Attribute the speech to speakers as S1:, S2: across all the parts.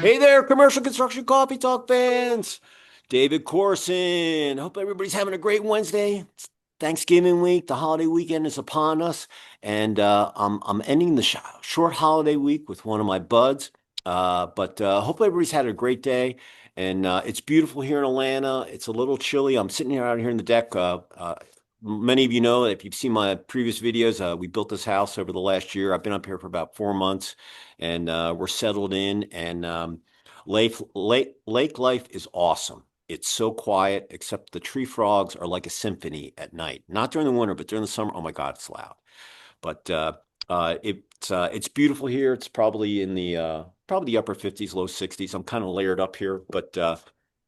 S1: Hey there, commercial construction coffee talk fans. David Corson. Hope everybody's having a great Wednesday. It's Thanksgiving week. The holiday weekend is upon us, and I'm ending the short holiday week with one of my buds. But hope everybody's had a great day. And it's beautiful here in Atlanta. It's a little chilly. I'm sitting here out here in the deck. Many of you know, if you've seen my previous videos, we built this house over the last year. I've been up here for about 4 months, and we're settled in. And lake life is awesome. It's so quiet, except the tree frogs are like a symphony at night. Not during the winter, but during the summer. Oh my God, it's loud. But it's beautiful here. It's probably in the upper 50s, low 60s. I'm kind of layered up here, but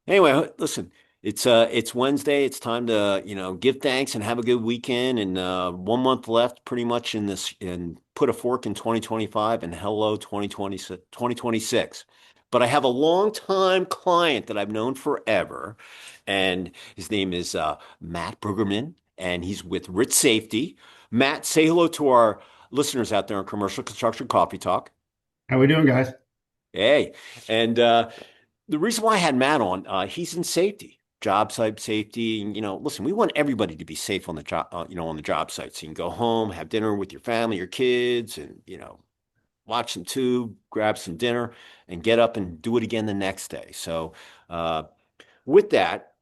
S1: anyway, listen. It's Wednesday. It's time to give thanks and have a good weekend. And 1 month left, pretty much in this, and put a fork in 2025 and hello 2026. But I have a longtime client that I've known forever, and his name is Matt Bruggeman, and he's with Ritz Safety. Matt, say hello to our listeners out there on Commercial Construction Coffee Talk.
S2: How we doing, guys?
S1: Hey, and the reason why I had Matt on, he's in safety, job site safety. And, listen, we want everybody to be safe on the job, on the job site. So you can go home, have dinner with your family, your kids, and, watch some tube, grab some dinner, and get up and do it again the next day. So, with that,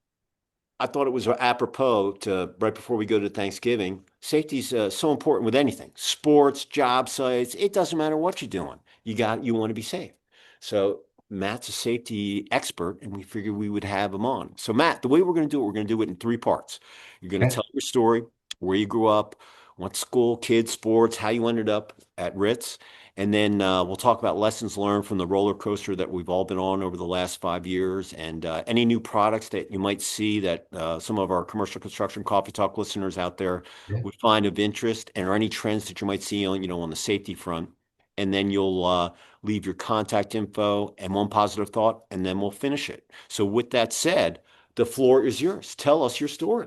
S1: I thought it was apropos to right before we go to Thanksgiving. Safety is so important with anything, sports, job sites. It doesn't matter what you're doing. You want to be safe. So Matt's a safety expert, and we figured we would have him on. So Matt, the way we're going to do it, we're going to do it in three parts. You're going to
S2: Okay.
S1: tell your story, where you grew up, what school, kids, sports, how you ended up at Ritz, and then we'll talk about lessons learned from the roller coaster that we've all been on over the last 5 years, and any new products that you might see that some of our commercial construction coffee talk listeners out there
S2: Yeah.
S1: would find of interest, and or any trends that you might see on, on the safety front. And then you'll leave your contact info and one positive thought, and then we'll finish it. So, with that said, the floor is yours. Tell us your story.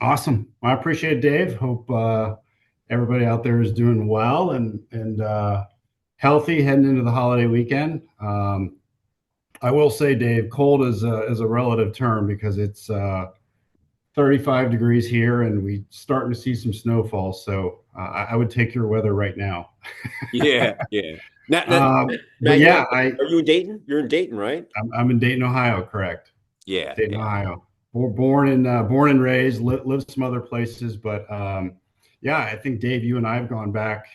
S2: Awesome. Well, I appreciate it, Dave. Hope everybody out there is doing well and healthy heading into the holiday weekend. I will say, Dave, cold is a relative term because it's 35 degrees here and we starting to see some snowfall. So I would take your weather right now.
S1: Yeah, yeah.
S2: But
S1: Matt,
S2: yeah,
S1: are you in Dayton? You're in Dayton, right?
S2: I'm in Dayton, Ohio, correct?
S1: Yeah,
S2: Dayton,
S1: yeah.
S2: Ohio. Born and raised. Lived some other places, but yeah, I think Dave, you and I have gone back.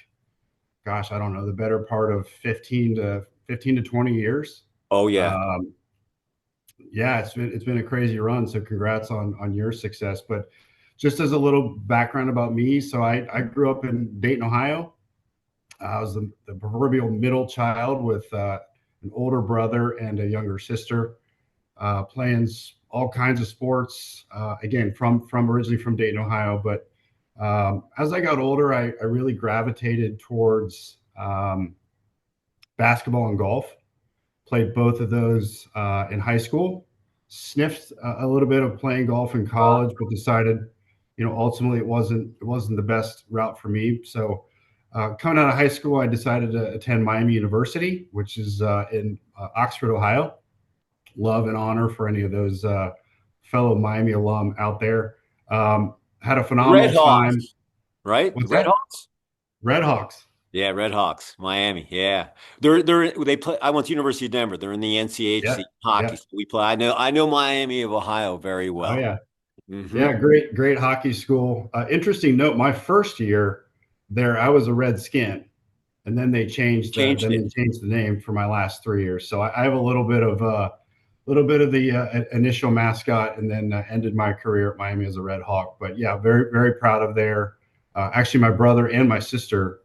S2: Gosh, I don't know, the better part of 15 to 20 years.
S1: Oh, yeah.
S2: Um, yeah, it's been a crazy run. So congrats on your success. But just as a little background about me, so I grew up in Dayton, Ohio. I was the proverbial middle child with an older brother and a younger sister, playing all kinds of sports. Again, from originally from Dayton, Ohio, but as I got older, I really gravitated towards basketball and golf. Played both of those in high school. Sniffed a little bit of playing golf in college, but decided, ultimately it wasn't the best route for me. So coming out of high school, I decided to attend Miami University, which is in Oxford, Ohio. Love and honor for any of those fellow Miami alum out there. Had a
S1: Red
S2: phenomenal time.
S1: Hawks, right? The
S2: What's
S1: Red
S2: that?
S1: Hawks?
S2: Red Hawks.
S1: Yeah, Red Hawks, Miami. Yeah. They play. I went to University of Denver. They're in the
S2: Yeah.
S1: NCHC hockey.
S2: Yeah.
S1: So we play. I know Miami of Ohio very
S2: Oh
S1: well.
S2: yeah.
S1: Hmm.
S2: Yeah. Great hockey school. Interesting note. My first year there, I was a Redskin, and then they changed
S1: Changed it.
S2: the name for my last 3 years. So I have a little bit of the initial mascot, and then ended my career at Miami as a Red Hawk. But yeah, very very proud of there. Actually, my brother and my sister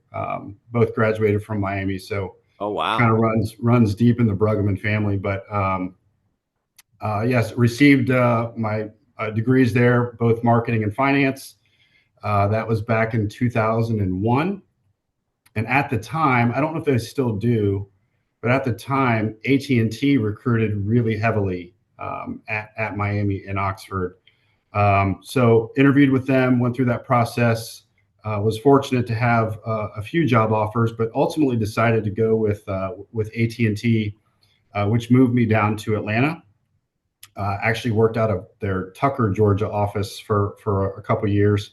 S2: both graduated from Miami, so
S1: Oh,
S2: kind
S1: wow.
S2: of runs deep in the Bruggeman family. But yes, received my degrees there, both marketing and finance. That was back in 2001. And at the time, I don't know if they still do, but at the time, AT&T recruited really heavily at Miami and Oxford. So interviewed with them, went through that process. Was fortunate to have a few job offers, but ultimately decided to go with AT&T which moved me down to Atlanta. Actually worked out of their Tucker, Georgia office for a couple years.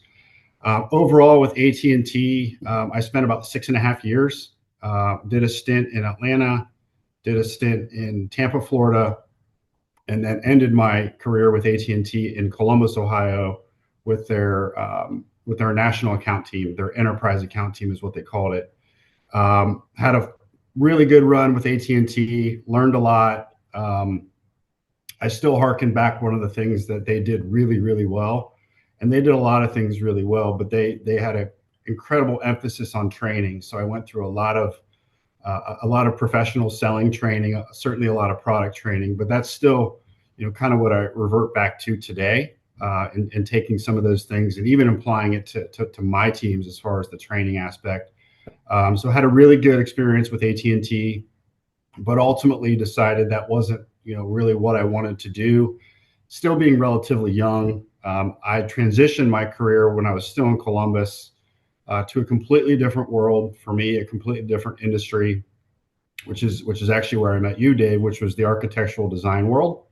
S2: Overall, with AT&T, I spent about 6.5 years. Did a stint in Atlanta, did a stint in Tampa, Florida, and then ended my career with AT&T in Columbus, Ohio, with their national account team. Their enterprise account team is what they called it. Had a really good run with AT&T. Learned a lot. I still harken back one of the things that they did really, really well, and they did a lot of things really well, but they had an incredible emphasis on training. So I went through a lot of professional selling training, certainly a lot of product training, but that's still, kind of what I revert back to today, and taking some of those things and even applying it to my teams as far as the training aspect. So I had a really good experience with AT&T, but ultimately decided that wasn't, really what I wanted to do. Still being relatively young, I transitioned my career when I was still in Columbus, to a completely different world for me, a completely different industry, which is actually where I met you, Dave, which was the architectural design world.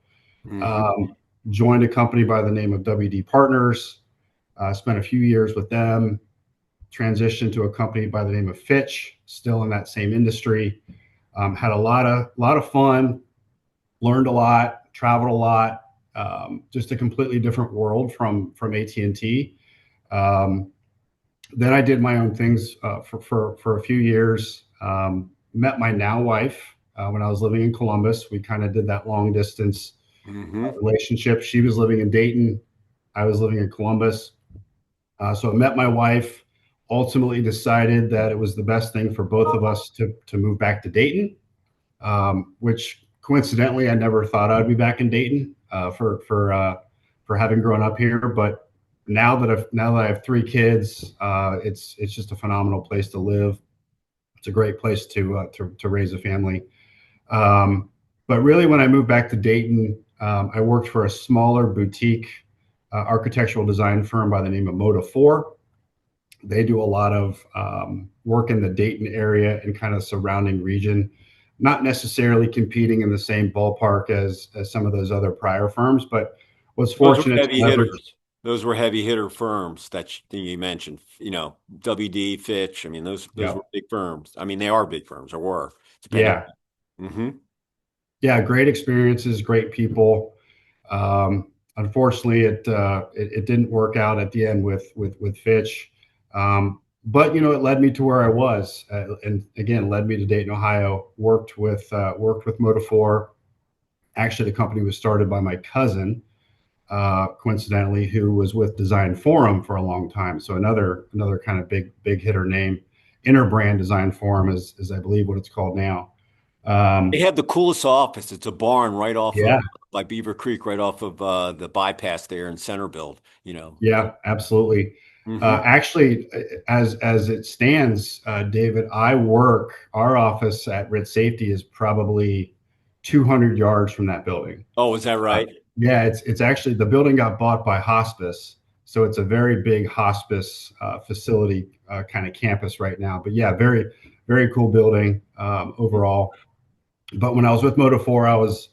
S1: Hmm.
S2: Um, Joined a company by the name of WD Partners. Spent a few years with them. Transitioned to a company by the name of Fitch, still in that same industry. Had a lot of fun, learned a lot, traveled a lot. Just a completely different world from AT&T. Um, then I did my own things, for a few years. Met my now wife when I was living in Columbus. We kind of did that long distance
S1: Hmm.
S2: relationship. She was living in Dayton. I was living in Columbus. So I met my wife. Ultimately, decided that it was the best thing for both of us to move back to Dayton, which coincidentally I never thought I'd be back in Dayton, for having grown up here. But now that I have three kids, it's just a phenomenal place to live. It's a great place to raise a family. Um, but really, when I moved back to Dayton, I worked for a smaller boutique architectural design firm by the name of Moda 4. They do a lot of work in the Dayton area and kind of surrounding region, not necessarily competing in the same ballpark as some of those other prior firms, but was
S1: Those were
S2: fortunate to
S1: heavy
S2: leverage.
S1: hitters. Those were heavy hitter firms that you mentioned. WD, Fitch. I mean, those
S2: Yeah,
S1: were big firms. I mean, they are big firms, or were, depending.
S2: yeah,
S1: Hmm.
S2: yeah. Great experiences, great people. Unfortunately, it didn't work out at the end with Fitch. But it led me to where I was, and again led me to Dayton, Ohio. Worked with Moda4. Actually, the company was started by my cousin, coincidentally, who was with Design Forum for a long time. So another kind of big hitter name. Interbrand Design Forum is I believe what it's called now.
S1: They
S2: Um,
S1: have the coolest office. It's a barn right off of
S2: yeah,
S1: like Beaver Creek, right off of the bypass there in Centerville.
S2: yeah, absolutely.
S1: Hmm.
S2: Actually, as it stands, David, our office at Ritz Safety is probably 200 yards from that building.
S1: Oh, is that
S2: Uh,
S1: right?
S2: yeah, it's actually the building got bought by hospice, so it's a very big hospice facility, kind of campus right now. But yeah, very very cool building, overall. But when I was with Moto4, I was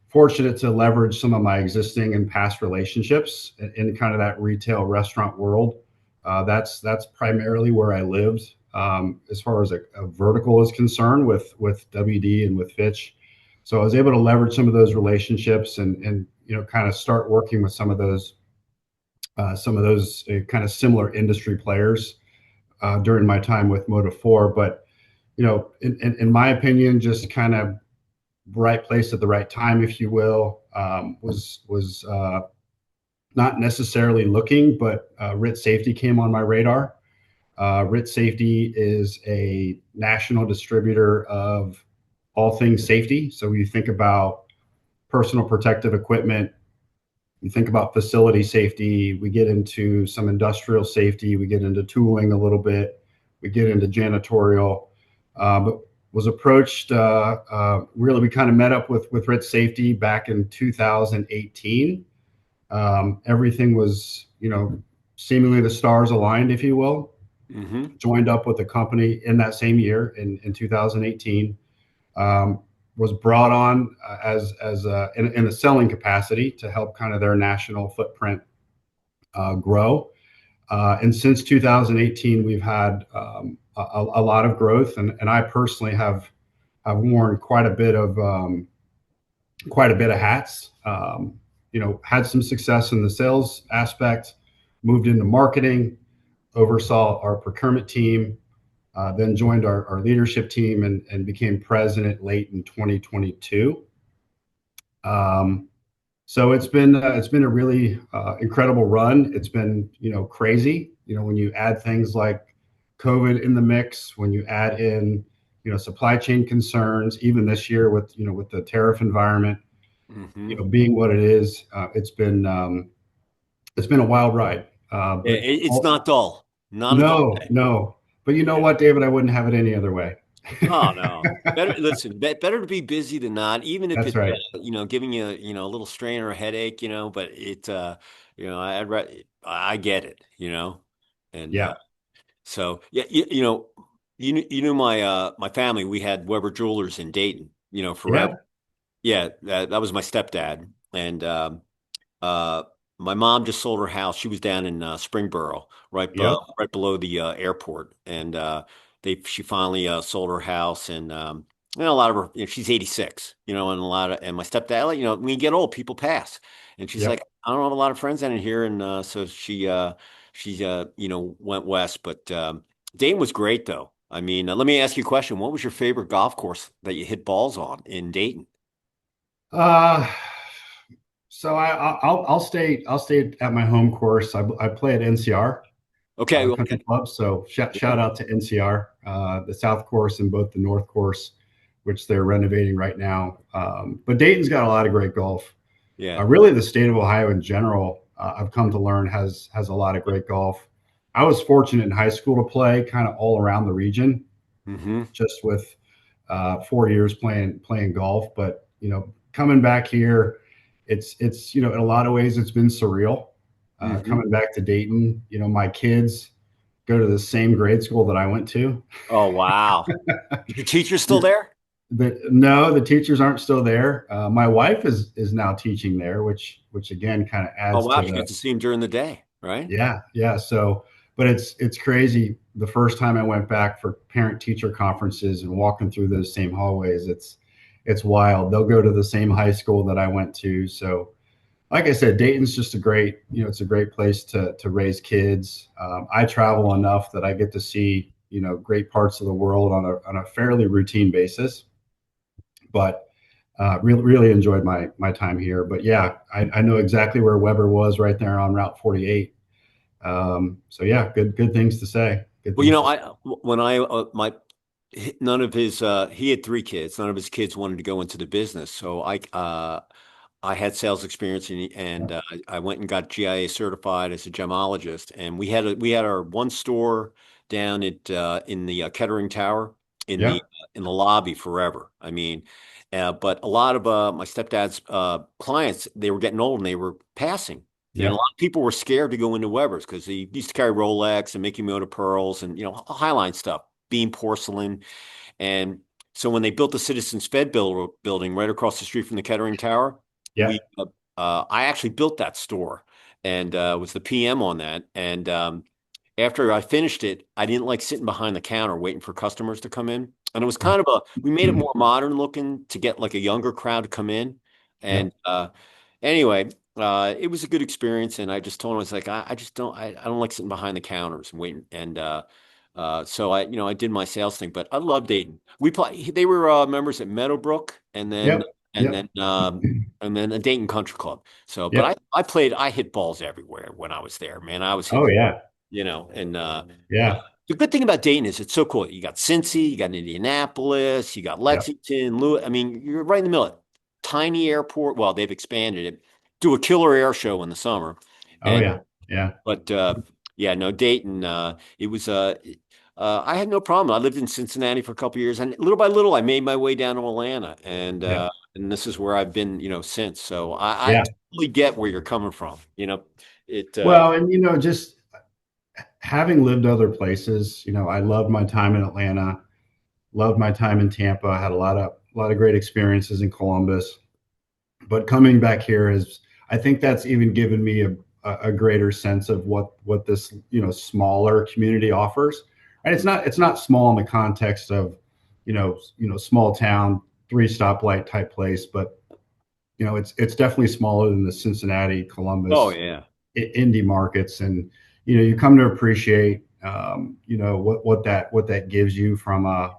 S2: fortunate to leverage some of my existing and past relationships in kind of that retail restaurant world. That's primarily where I lived, as far as a vertical is concerned with WD and with Fitch. So I was able to leverage some of those relationships and kind of start working with some of those kind of similar industry players during my time with Moto4. But in my opinion, just kind of right place at the right time, if you will. Was not necessarily looking, but Ritz Safety came on my radar. Ritz Safety is a national distributor of all things safety. So when you think about personal protective equipment, you think about facility safety, we get into some industrial safety, we get into tooling a little bit, we get into janitorial. But was approached, really, we kind of met up with Ritz Safety back in 2018. Everything was, seemingly the stars aligned, if you will.
S1: Hmm.
S2: Joined up with the company in that same year in 2018. was brought on in a selling capacity to help kind of their national footprint grow. And since 2018, we've had a lot of growth, and I personally have worn quite a bit of hats. Had some success in the sales aspect, moved into marketing, oversaw our procurement team, then joined our leadership team and became president late in 2022. Um, so it's been a really incredible run. It's been crazy. When you add things like COVID in the mix, when you add in supply chain concerns, even this year with with the tariff environment,
S1: Hmm.
S2: being what it is, it's been a wild ride.
S1: Yeah,
S2: But
S1: it's not dull, not a dull
S2: no,
S1: day.
S2: no. But you know
S1: Yeah.
S2: what, David? I wouldn't have it any other way.
S1: Oh no. Better listen. Better to be busy than not, even if
S2: That's
S1: it's
S2: right.
S1: giving you a little strain or a headache. But I get it. And
S2: Yeah,
S1: so yeah, you knew my family. We had Weber Jewelers in Dayton. Forever.
S2: yeah,
S1: Yeah, that was my stepdad, and uh, my mom just sold her house. She was down in Springboro,
S2: yep,
S1: right below the airport, and she finally sold her house. And a lot of her, she's 86, and and my stepdad, like, when you get old, people pass, and she's like,
S2: yep.
S1: I don't have a lot of friends down in here, and so she went west. But Dayton was great, though. I mean, let me ask you a question. What was your favorite golf course that you hit balls on in Dayton?
S2: Uh, so I'll stay at my home course. I play at NCR
S1: Okay,
S2: Country
S1: okay,
S2: Club. So
S1: yeah.
S2: shout out to NCR, the South Course and both the North Course, which they're renovating right now. But Dayton's got a lot of great golf.
S1: Yeah.
S2: Really, the state of Ohio in general, I've come to learn has a lot of great golf. I was fortunate in high school to play kind of all around the region,
S1: Hmm.
S2: just with 4 years playing golf. But coming back here, it's in a lot of ways it's been surreal.
S1: Hmm.
S2: Coming back to Dayton, my kids go to the same grade school that I went to.
S1: Oh, wow. Is your teacher still there?
S2: No, the teachers aren't still there. My wife is now teaching there, which again kind of
S1: Oh,
S2: adds
S1: wow.
S2: to
S1: You
S2: the
S1: get to see him during the day, right?
S2: yeah. So, but it's crazy. The first time I went back for parent teacher conferences and walking through those same hallways, it's wild. They'll go to the same high school that I went to. So, like I said, Dayton's just a great, it's a great place to raise kids. I travel enough that I get to see, great parts of the world on a fairly routine basis. But really enjoyed my time here. But yeah, I know exactly where Weber was right there on Route 48. So yeah, good things to say. Good
S1: Well,
S2: things to say.
S1: when none of his, he had three kids. None of his kids wanted to go into the business. So I had sales experience, and I went and got GIA certified as a gemologist. And we had our one store down in the Kettering Tower
S2: Yeah,
S1: in the lobby forever. I mean, but a lot of my stepdad's clients, they were getting old and they were passing. And a
S2: yeah,
S1: lot of people were scared to go into Weber's because he used to carry Rolex and Mickey Moto pearls and Highline stuff, beam porcelain. And so when they built the Citizens building right across the street from the Kettering Tower,
S2: yeah,
S1: I actually built that store and was the PM on that. And after I finished it, I didn't like sitting behind the counter waiting for customers to come in. And it was kind of we made it more modern looking to get like a younger crowd to come in.
S2: yeah,
S1: And anyway, it was a good experience. And I just told him, I was like, I just I don't like sitting behind the counters and waiting. And so I did my sales thing, but I loved Dayton. They were members at Meadowbrook and then,
S2: yep,
S1: and
S2: yep,
S1: then, and then a Dayton Country Club. So, but
S2: yep.
S1: I hit balls everywhere when I was there, man. I was
S2: Oh
S1: hitting,
S2: yeah,
S1: and
S2: yeah,
S1: the good thing about Dayton is it's so cool. You got Cincy, you got Indianapolis, you got
S2: yep.
S1: Lexington, Louis. I mean, you're right in the middle. Tiny airport. Well, they've expanded it. Do a killer air show in the summer,
S2: Oh
S1: and
S2: yeah, yeah,
S1: but yeah, no, Dayton. It was. I had no problem. I lived in Cincinnati for a couple of years, and little by little, I made my way down to Atlanta,
S2: yeah,
S1: and this is where I've been, since. So I
S2: yeah.
S1: totally get where you're coming from. It.
S2: Well, and just having lived other places, I loved my time in Atlanta. Loved my time in Tampa. I had a lot of great experiences in Columbus. But coming back here is, I think that's even given me a greater sense of what this smaller community offers. And it's not small in the context of small town, three stoplight type place, but it's definitely smaller than the Cincinnati,
S1: Oh
S2: Columbus,
S1: yeah.
S2: indie markets. And you come to appreciate what that gives you from a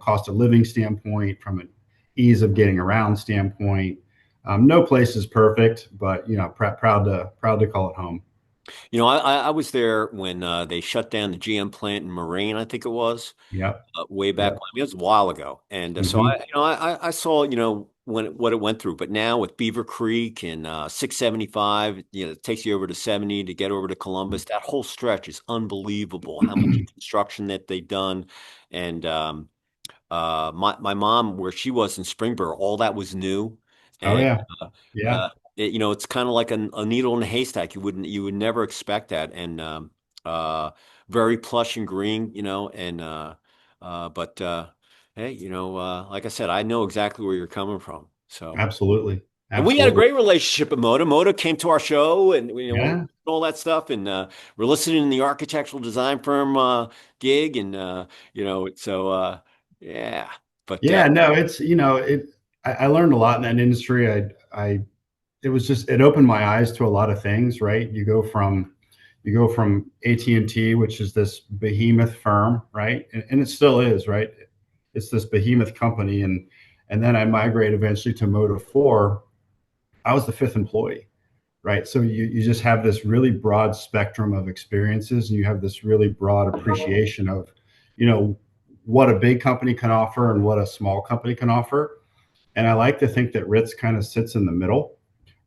S2: cost of living standpoint, from an ease of getting around standpoint. No place is perfect, but proud to call it home.
S1: I was there when they shut down the GM plant in Moraine, I think it was.
S2: Yep.
S1: Way back when.
S2: Yep.
S1: I mean, it was a while ago, and so
S2: Hmm.
S1: I saw what it went through. But now with Beaver Creek and 675, it takes you over to 70 to get over to Columbus. That whole stretch is unbelievable. How much construction that they've done, and my mom, where she was in Springboro, all that was new,
S2: Oh
S1: and
S2: yeah.
S1: uh,
S2: Yeah.
S1: uh, it's kind of like a needle in a haystack. You would never expect that, and uh, very plush and green, and but hey, like I said, I know exactly where you're coming from. So,
S2: Absolutely.
S1: and we had a
S2: Absolutely.
S1: great relationship at Moda. Moda came to our show, and
S2: Yeah.
S1: all that stuff, and we're listening to the architectural design firm gig, and so yeah. But
S2: Yeah. No, it's it. I learned a lot in that industry. I it was just, it opened my eyes to a lot of things. Right. You go from AT&T, which is this behemoth firm, right? And it still is, right? It's this behemoth company, and then I migrate eventually to Motive 4. I was the fifth employee, right? So you just have this really broad spectrum of experiences, and you have this really broad appreciation of, you know, what a big company can offer and what a small company can offer. And I like to think that Ritz kind of sits in the middle,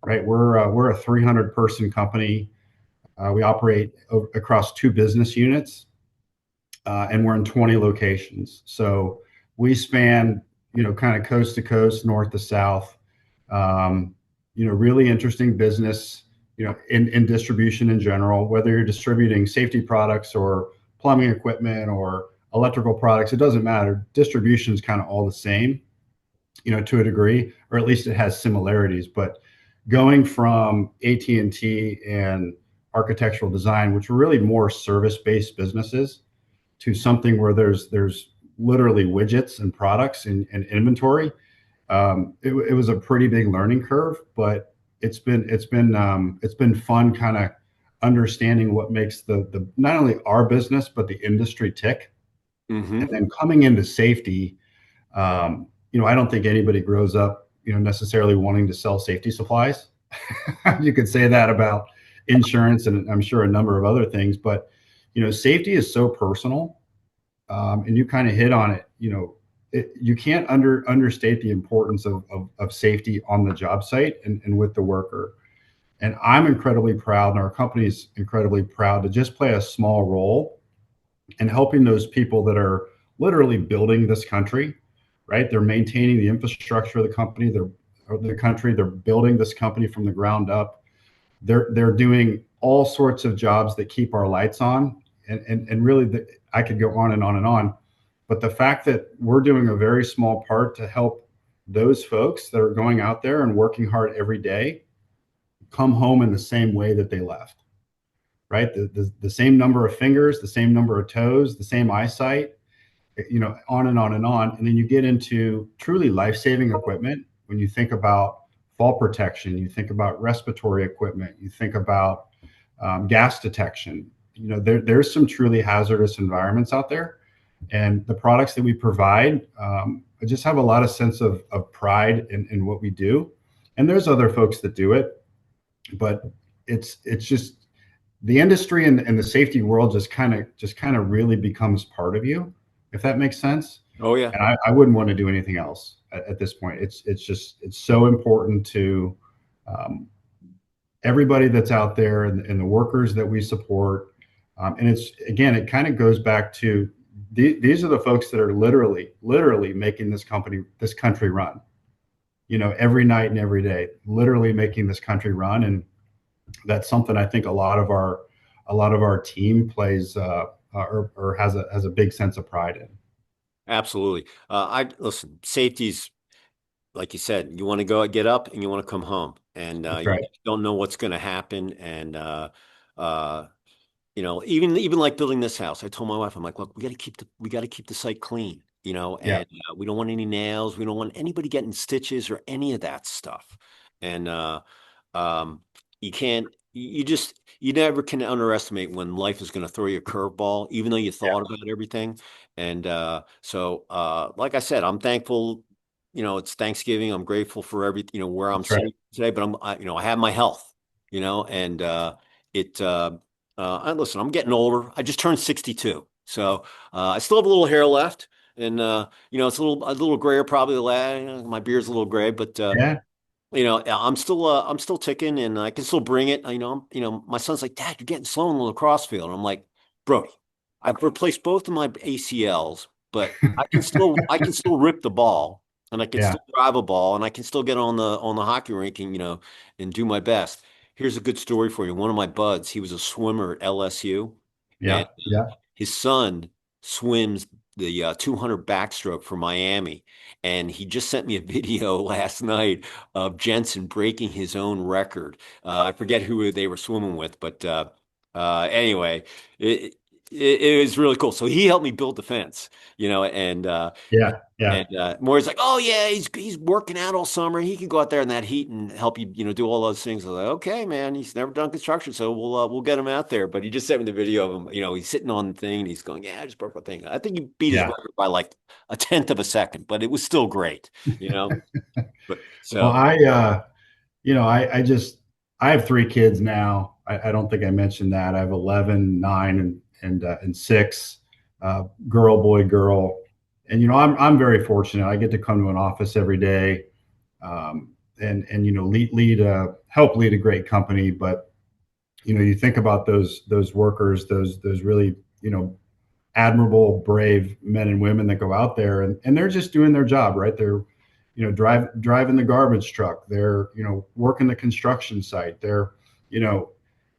S2: right? We're a 300 person company. We operate across two business units, and we're in 20 locations. So we span, kind of coast to coast, north to south. Um, really interesting business, in distribution in general, whether you're distributing safety products or plumbing equipment or electrical products, it doesn't matter. Distribution is kind of all the same, to a degree, or at least it has similarities. But going from AT&T and architectural design, which were really more service-based businesses, to something where there's literally widgets and products and inventory. It was a pretty big learning curve, but it's been fun, kind of understanding what makes the not only our business but the industry tick. And
S1: hmm
S2: then coming into safety, I don't think anybody grows up, necessarily wanting to sell safety supplies. You could say that about insurance and I'm sure a number of other things, but safety is so personal, and you kind of hit on it. You can't understate the importance of safety on the job site and with the worker. And I'm incredibly proud, and our company is incredibly proud to just play a small role in helping those people that are literally building this country. Right? They're maintaining the infrastructure of the company. They're building this company from the ground up. They're doing all sorts of jobs that keep our lights on, and really, I could go on and on and on. But the fact that we're doing a very small part to help those folks that are going out there and working hard every day come home in the same way that they left, right? The same number of fingers, the same number of toes, the same eyesight, on and on and on. And then you get into truly life-saving equipment. When you think about fall protection, you think about respiratory equipment, you think about gas detection. There's some truly hazardous environments out there, and the products that we provide, I just have a lot of sense of pride in what we do. And there's other folks that do it, but it's just the industry and the safety world just kind of really becomes part of you, if that makes sense.
S1: Oh yeah.
S2: And I wouldn't want to do anything else at this point. It's so important to, um, everybody that's out there, and the workers that we support. And it's, again, it kind of goes back to these are the folks that are literally making this country run. Every night and every day, literally making this country run. And that's something I think a lot of our team plays, or has a big sense of pride in.
S1: Absolutely. I listen, safety's like you said, you want to go get up and you want to come home, and
S2: That's
S1: you
S2: right.
S1: don't know what's going to happen. And uh, even like building this house, I told my wife, I'm like, look, we got to keep the site clean,
S2: Yeah,
S1: and we don't want any nails, we don't want anybody getting stitches or any of that stuff. And um, you can't, you never can underestimate when life is going to throw you a curveball, even though you
S2: yeah,
S1: thought about everything. And like I said, I'm thankful. It's Thanksgiving. I'm grateful for where I'm
S2: that's right.
S1: sitting today, but I have my health, and it. Listen, I'm getting older. I just turned 62, so I still have a little hair left, and it's a little grayer probably. My beard's a little gray, but
S2: Yeah.
S1: I'm still ticking, and I can still bring it. My son's like, Dad, you're getting slow in the lacrosse field. And I'm like, Brody, I've replaced both of my ACLs, but I can still rip the ball, and I can
S2: Yeah,
S1: still drive a ball, and I can still get on the hockey rink and do my best. Here's a good story for you. One of my buds, he was a swimmer at LSU, and
S2: yeah, yeah,
S1: his son swims the 200 backstroke for Miami, and he just sent me a video last night of Jensen breaking his own record. I forget who they were swimming with, but anyway, it, it was really cool. So he helped me build the fence, and
S2: yeah, yeah,
S1: Maury's like, oh yeah, he's working out all summer. He can go out there in that heat and help you, do all those things. I was like, okay, man, he's never done construction, so we'll get him out there. But he just sent me the video of him. He's sitting on the thing and he's going, yeah, I just broke my thing. I think he beat his
S2: yeah.
S1: record by like a tenth of a second, but it was still great, But
S2: Well,
S1: so,
S2: I just I have three kids now. I don't think I mentioned that. I have 11, 9, and 6. Girl, boy, girl. And I'm very fortunate. I get to come to an office every day, and help lead a great company. But you think about those workers, those really admirable, brave men and women that go out there, and they're just doing their job, right? They're driving the garbage truck. They're working the construction site. They're you know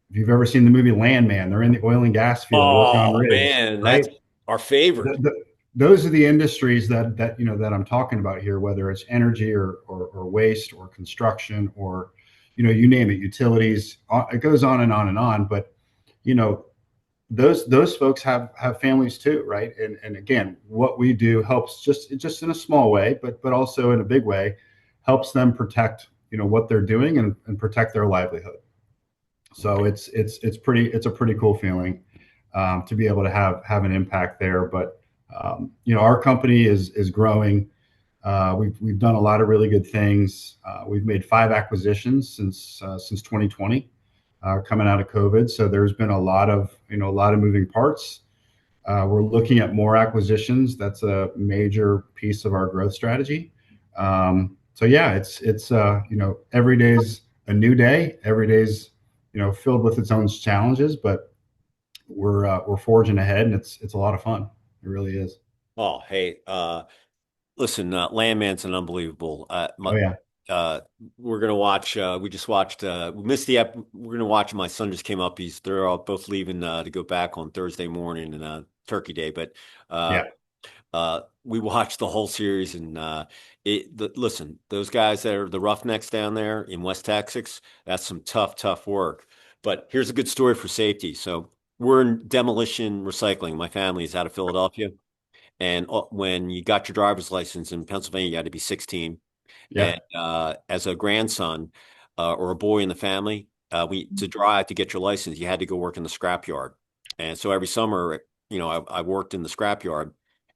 S2: if you've ever seen the movie Landman, they're in the oil and gas field working on
S1: oh
S2: rigs,
S1: man,
S2: right?
S1: that's our favorite.
S2: Those are the industries that I'm talking about here, whether it's energy or waste or construction or you name it, utilities. It goes on and on and on. But you know those folks have families too, right? And again, what we do helps just in a small way, but also in a big way, helps them protect what they're doing and protect their livelihood. So it's a pretty cool feeling, to be able to have an impact there. But our company is growing. We've done a lot of really good things. We've made 5 acquisitions since 2020, coming out of COVID. So there's been a lot of moving parts. We're looking at more acquisitions. That's a major piece of our growth strategy. So yeah, it's every day's a new day. Every day's filled with its own challenges, but we're forging ahead, and it's a lot of fun. It really is.
S1: Oh, hey, listen, Landman's an unbelievable.
S2: Oh yeah,
S1: Uh, we're gonna watch. We just watched. We missed the ep. We're gonna watch. My son just came up. They're all both leaving to go back on Thursday morning and Turkey Day. But uh,
S2: yeah,
S1: we watched the whole series and listen, those guys that are the Roughnecks down there in West Texas, that's some tough, tough work. But here's a good story for safety. So we're in demolition recycling. My family is out of Philadelphia. And when you got your driver's license in Pennsylvania, you had to be 16.
S2: yeah,
S1: And as a grandson or a boy in the family, to drive to get your license, you had to go work in the scrapyard. And so every summer, I worked in the scrapyard,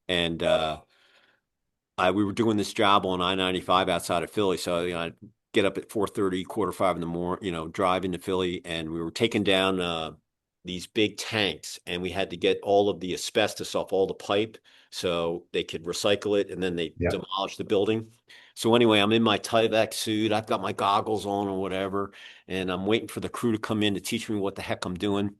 S1: and we were doing this job on I-95 outside of Philly. So I'd get up at 4:30, quarter five in the morning, drive into Philly, and we were taking down these big tanks, and we had to get all of the asbestos off all the pipe so they could recycle it, and then they
S2: yeah.
S1: demolish the building. So anyway, I'm in my Tyvek suit. I've got my goggles on or whatever, and I'm waiting for the crew to come in to teach me what the heck I'm doing.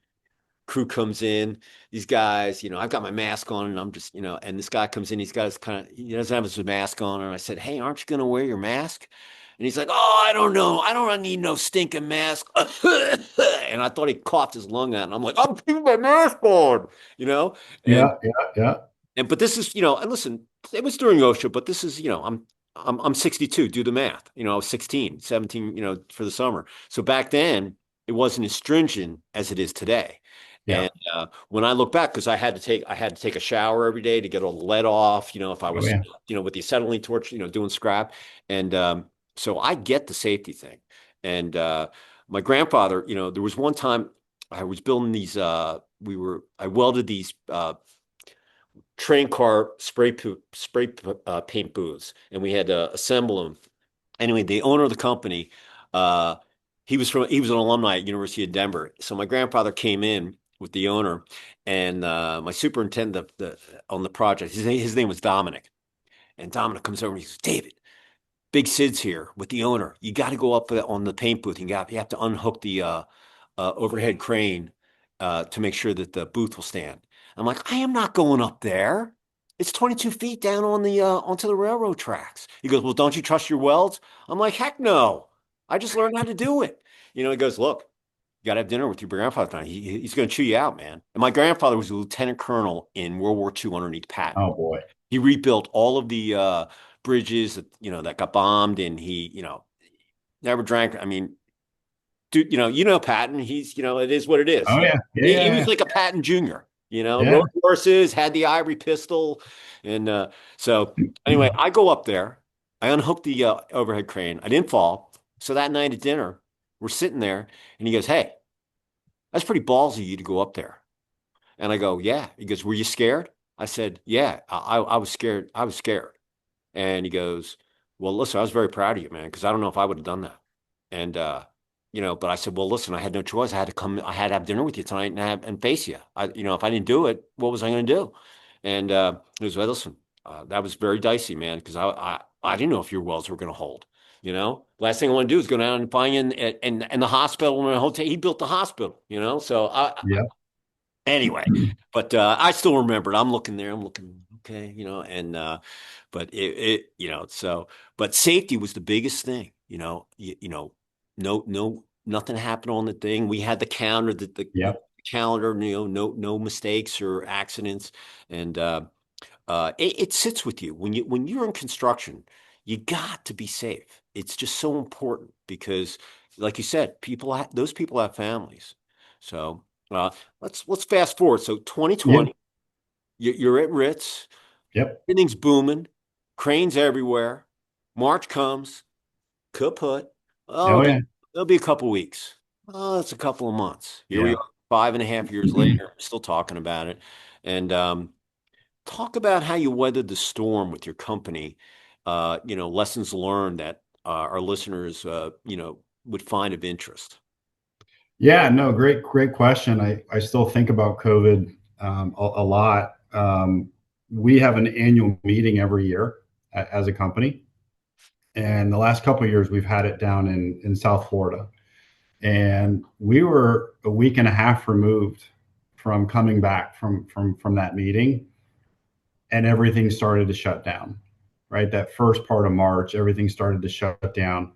S1: Crew comes in, these guys, I've got my mask on and I'm just, and this guy comes in, he's got his he doesn't have his mask on. And I said, hey, aren't you going to wear your mask? And he's like, oh, I don't know. I don't need no stinking mask. And I thought he coughed his lung out. And I'm like, I'm keeping my mask on, you know? And
S2: Yeah, yeah, yeah.
S1: And but this is, and listen, it was during OSHA, but this is, I'm 62, do the math. I was 16, 17, for the summer. So back then, it wasn't as stringent as it is today.
S2: Yeah.
S1: And when I look back, because I had to take a shower every day to get all the lead off, if I
S2: Oh
S1: was,
S2: yeah.
S1: with the acetylene torch, doing scrap. And so I get the safety thing. And my grandfather, there was one time I was building these, I welded these train car spray paint booths, and we had to assemble them. Anyway, the owner of the company, uh, he was an alumni at University of Denver. So my grandfather came in with the owner, and my superintendent on the project. His name was Dominic, and Dominic comes over and he says, "David, Big Sid's here with the owner. You got to go up on the paint booth. You have to unhook the overhead crane to make sure that the booth will stand." I'm like, I am not going up there. It's 22 feet down on the onto the railroad tracks. He goes, "Well, don't you trust your welds?" I'm like, heck no. I just learned how to do it. He goes, "Look, you got to have dinner with your grandfather tonight. He's going to chew you out, man." And my grandfather was a lieutenant colonel in World War II underneath Patton.
S2: Oh boy.
S1: He rebuilt all of the bridges that got bombed, and he never drank. I mean, dude, Patton. It is what it is.
S2: Oh yeah. Yeah.
S1: He
S2: Yeah.
S1: was like a Patton Junior.
S2: Yeah.
S1: Rode horses, had the ivory pistol, and so anyway, I go up there. I unhooked the overhead crane. I didn't fall. So that night at dinner, we're sitting there, and he goes, "Hey, that's pretty ballsy of you to go up there." And I go, "Yeah." He goes, "Were you scared?" I said, "Yeah, I was scared. I was scared." And he goes, "Well, listen, I was very proud of you, man, because I don't know if I would have done that." And but I said, "Well, listen, I had no choice. I had to have dinner with you tonight and face you. If I didn't do it, what was I going to do?" And he was like, "Listen, that was very dicey, man, because I didn't know if your wells were going to hold. Last thing I want to do is go down and find you in the hospital or in a hotel. He built the hospital, so
S2: Yeah.
S1: anyway, but I still remember it. I'm looking there. I'm looking, okay, and but but safety was the biggest thing. No, nothing happened on the thing. We had the counter, the
S2: Yep.
S1: calendar. No mistakes or accidents, and it sits with you when you're in construction. You got to be safe. It's just so important because, like you said, those people have families. So uh, let's fast forward. So
S2: Yeah.
S1: 2020, you're at Ritz,
S2: Yep.
S1: everything's booming, cranes everywhere. March comes, kaput. Oh,
S2: Oh yeah.
S1: it'll be a couple weeks. Oh, it's a couple of months. Here we
S2: Yeah.
S1: are, 5.5 years later, still talking about it. And talk about how you weathered the storm with your company. Lessons learned that our listeners, would find of interest.
S2: Yeah, no, great question. I still think about COVID a lot. We have an annual meeting every year as a company, and the last couple of years we've had it down in South Florida, and we were a week and a half removed from coming back from that meeting, and everything started to shut down. Right, that first part of March, everything started to shut down,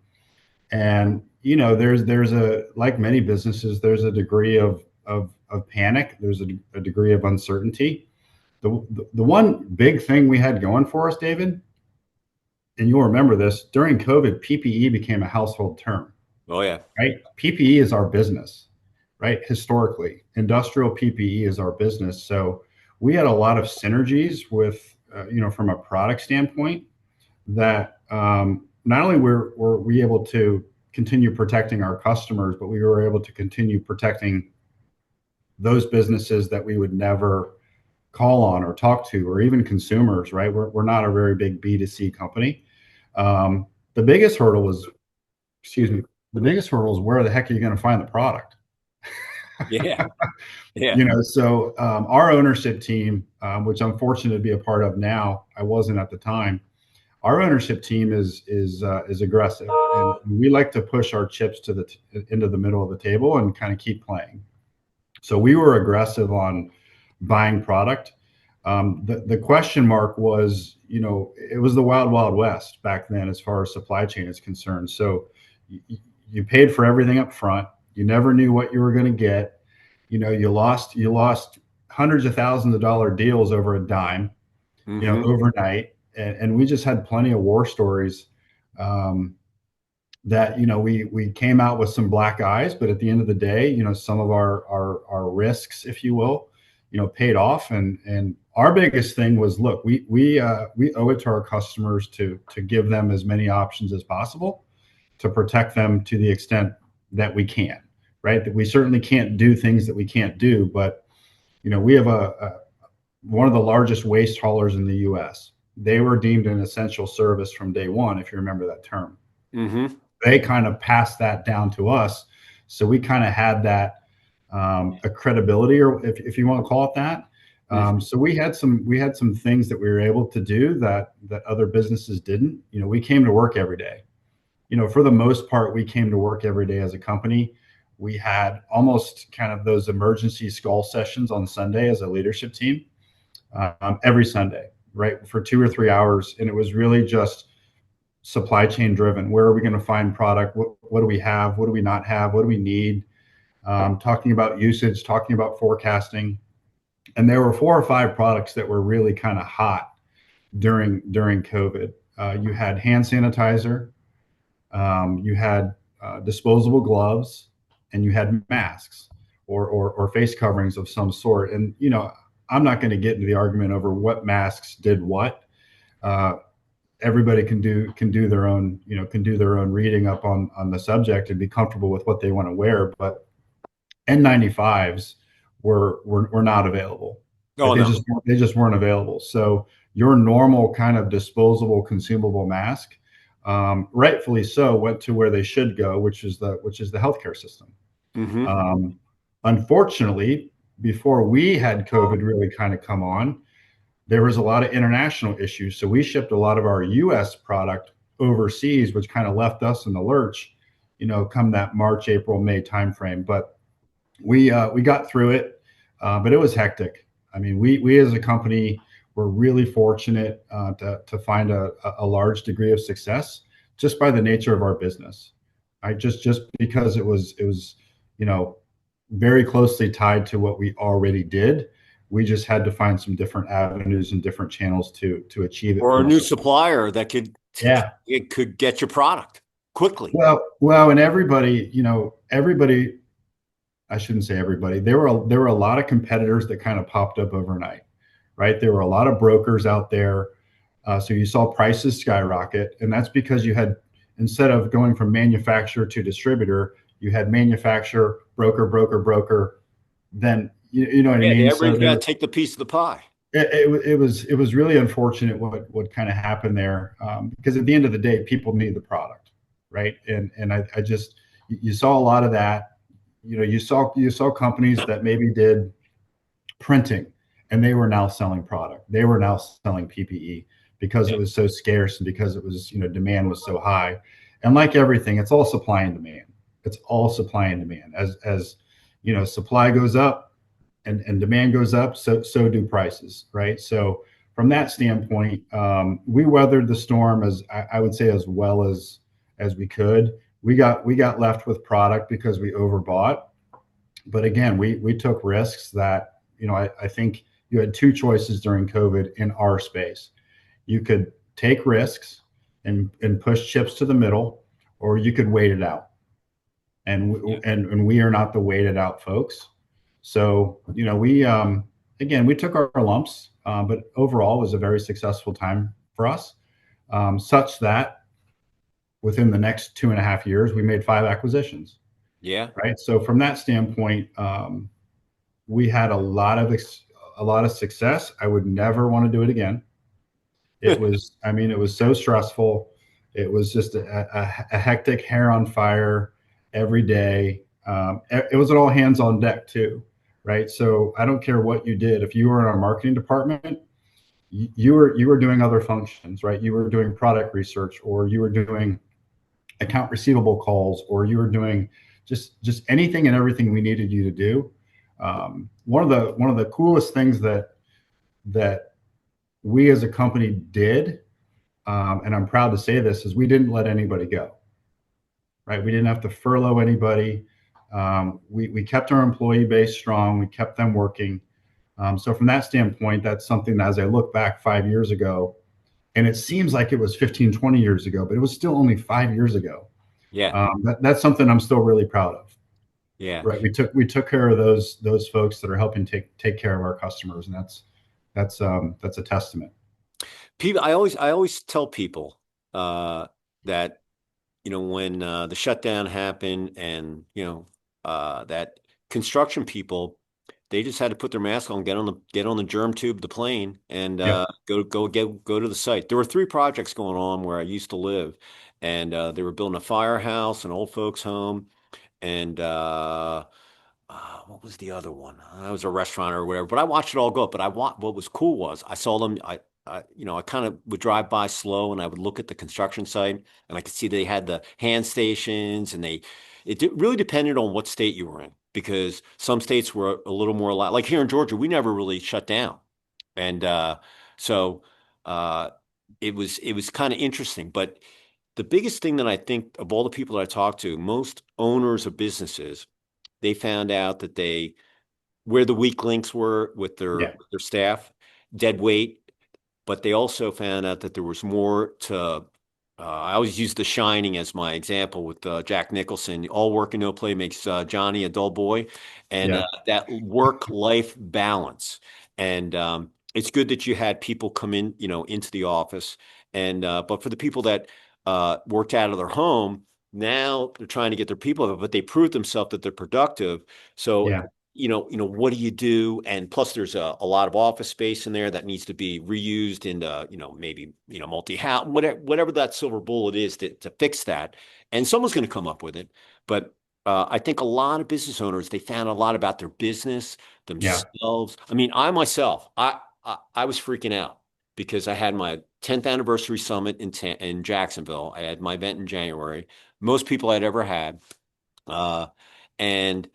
S2: and there's a like many businesses, there's a degree of panic, there's a degree of uncertainty. The one big thing we had going for us, David, and you'll remember this, during COVID, PPE became a household term.
S1: Oh yeah,
S2: Right, PPE is our business. Right, historically industrial PPE is our business, so we had a lot of synergies with from a product standpoint, that not only were we able to continue protecting our customers, but we were able to continue protecting those businesses that we would never call on or talk to, or even consumers, right? We're not a very big B2C company. The biggest hurdle was, excuse me, the biggest hurdle is where the heck are you going to find the product?
S1: yeah, yeah,
S2: So our ownership team, which I'm fortunate to be a part of now, I wasn't at the time. Our ownership team is aggressive, and we like to push our chips to into the middle of the table and kind of keep playing. So we were aggressive on buying product. The question mark was, it was the wild wild west back then as far as supply chain is concerned. So you paid for everything up front. You never knew what you were going to get. You lost hundreds of thousands of dollar deals over a dime.
S1: Mm-hmm.
S2: overnight. And we just had plenty of war stories, um, that, we came out with some black eyes, but at the end of the day, some of our risks, if you will, paid off. And our biggest thing was, look, we owe it to our customers to give them as many options as possible, to protect them to the extent that we can, right? That we certainly can't do things that we can't do, but we have one of the largest waste haulers in the U.S. They were deemed an essential service from day one, if you remember that term.
S1: Mm-hmm.
S2: They kind of passed that down to us, so we kind of had that, a credibility, or if you want to call it that.
S1: Mm-hmm.
S2: So we had some things that we were able to do that other businesses didn't. We came to work every day. For the most part, we came to work every day as a company. We had almost kind of those emergency skull sessions on Sunday as a leadership team, every Sunday, right, for 2 or 3 hours. And it was really just supply chain driven. Where are we going to find product? What do we have? What do we not have? What do we need? Talking about usage, talking about forecasting. And there were 4 or 5 products that were really kind of hot during COVID. You had hand sanitizer, you had disposable gloves, and you had masks, or face coverings of some sort. And I'm not going to get into the argument over what masks did what. Uh, Everybody can do their own, reading up on the subject and be comfortable with what they want to wear. But N95s were not available. Like
S1: Oh no.
S2: they just weren't available. So your normal kind of disposable consumable mask, rightfully so, went to where they should go, which is the healthcare system.
S1: Mm-hmm.
S2: Um, Unfortunately, before we had COVID really kind of come on, there was a lot of international issues. So we shipped a lot of our U.S. product overseas, which kind of left us in the lurch, come that March, April, May timeframe. But we got through it, but it was hectic. I mean, we as a company were really fortunate, to find a large degree of success just by the nature of our business. I just because it was you know very closely tied to what we already did. We just had to find some different avenues and different channels to achieve it
S1: Or a
S2: from a
S1: new
S2: supply.
S1: supplier that could
S2: Yeah.
S1: it could get your product quickly.
S2: Well, and everybody, I shouldn't say everybody. There were a lot of competitors that kind of popped up overnight, right? There were a lot of brokers out there, so you saw prices skyrocket, and that's because you had, instead of going from manufacturer to distributor, you had manufacturer, broker, broker, broker. Then you know what I
S1: Yeah,
S2: mean. So
S1: everybody's got to take the piece of the pie.
S2: it was really unfortunate what kind of happened there, because at the end of the day, people need the product, right? And I just, you saw a lot of that. You saw companies that maybe did printing, and they were now selling product. They were now selling PPE because
S1: Yeah.
S2: it was so scarce, and because it was, demand was so high. And like everything, it's all supply and demand. It's all supply and demand. As supply goes up, and demand goes up, so do prices, right? So from that standpoint, we weathered the storm, as I would say, as well as we could. We got left with product because we overbought, but again, we took risks that, I think you had 2 choices during COVID in our space. You could take risks and push chips to the middle, or you could wait it out.
S1: Yeah.
S2: And we are not the waited out folks. So we, again, we took our lumps, but overall it was a very successful time for us, such that within the next 2.5 years we made 5 acquisitions.
S1: Yeah.
S2: Right. So from that standpoint, we had a lot of success. I would never want to do it again. I mean, it was so stressful. It was just a hectic, hair on fire every day. It was an all hands on deck too, right? So I don't care what you did. If you were in our marketing department, you were doing other functions, right? You were doing product research, or you were doing account receivable calls, or you were doing just anything and everything we needed you to do. One of the coolest things that we as a company did, and I'm proud to say this, is we didn't let anybody go. Right? We didn't have to furlough anybody. We kept our employee base strong. We kept them working. So from that standpoint, that's something that as I look back 5 years ago, and it seems like it was 15, 20 years ago, but it was still only 5 years ago.
S1: Yeah.
S2: That's something I'm still really proud of.
S1: Yeah.
S2: Right. We took care of those folks that are helping take care of our customers, and that's a testament.
S1: People, I always tell people that when the shutdown happened, and that construction people, they just had to put their mask on, get on the germ tube, the plane, and
S2: Yep.
S1: go to the site. There were three projects going on where I used to live, and they were building a firehouse, an old folks home, and what was the other one? It was a restaurant or whatever. But I watched it all go up. But what was cool was I saw them. I kind of would drive by slow, and I would look at the construction site, and I could see they had the hand stations, and really depended on what state you were in, because some states were a little more like here in Georgia, we never really shut down, and so uh, it was kind of interesting. But the biggest thing that I think of all the people that I talked to, most owners of businesses, they found out that where the weak links were with their
S2: Yeah.
S1: with their staff, dead weight, but they also found out that there was more to. I always use The Shining as my example with Jack Nicholson. All work and no play makes Johnny a dull boy, and
S2: Yeah.
S1: that work-life balance. And it's good that you had people come in, into the office, and but for the people that worked out of their home, now they're trying to get their people, but they proved themselves that they're productive. So
S2: Yeah.
S1: what do you do? And plus, there's a lot of office space in there that needs to be reused into, maybe, multi-house, whatever that silver bullet is to fix that. And someone's going to come up with it. But I think a lot of business owners, they found a lot about their business
S2: Yeah.
S1: themselves. I mean, I myself, I was freaking out because I had my 10th anniversary summit in Jacksonville. I had my event in January, most people I'd ever had. Uh, and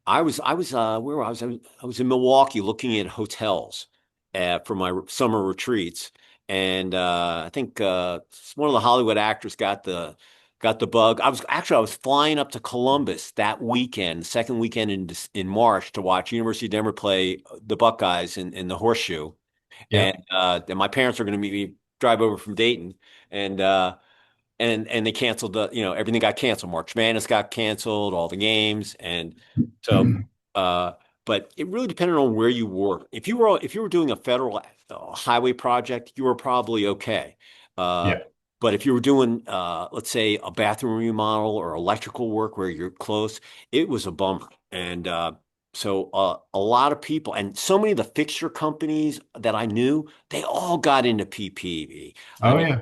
S1: I was where I was in Milwaukee looking at hotels for my summer retreats, and I think one of the Hollywood actors got the bug. I was flying up to Columbus that weekend, second weekend in March, to watch University of Denver play the Buckeyes in the Horseshoe, and
S2: Yep.
S1: then my parents are going to meet me, drive over from Dayton, and they canceled everything got canceled. March Madness got canceled, all the games, and so uh, but it really depended on where you were. If you were doing a federal highway project, you were probably okay. Uh,
S2: Yeah.
S1: but if you were doing let's say a bathroom remodel or electrical work where you're close, it was a bummer. And so a lot of people, and so many of the fixture companies that I knew, they all got into PPE. I
S2: Oh
S1: mean,
S2: yeah.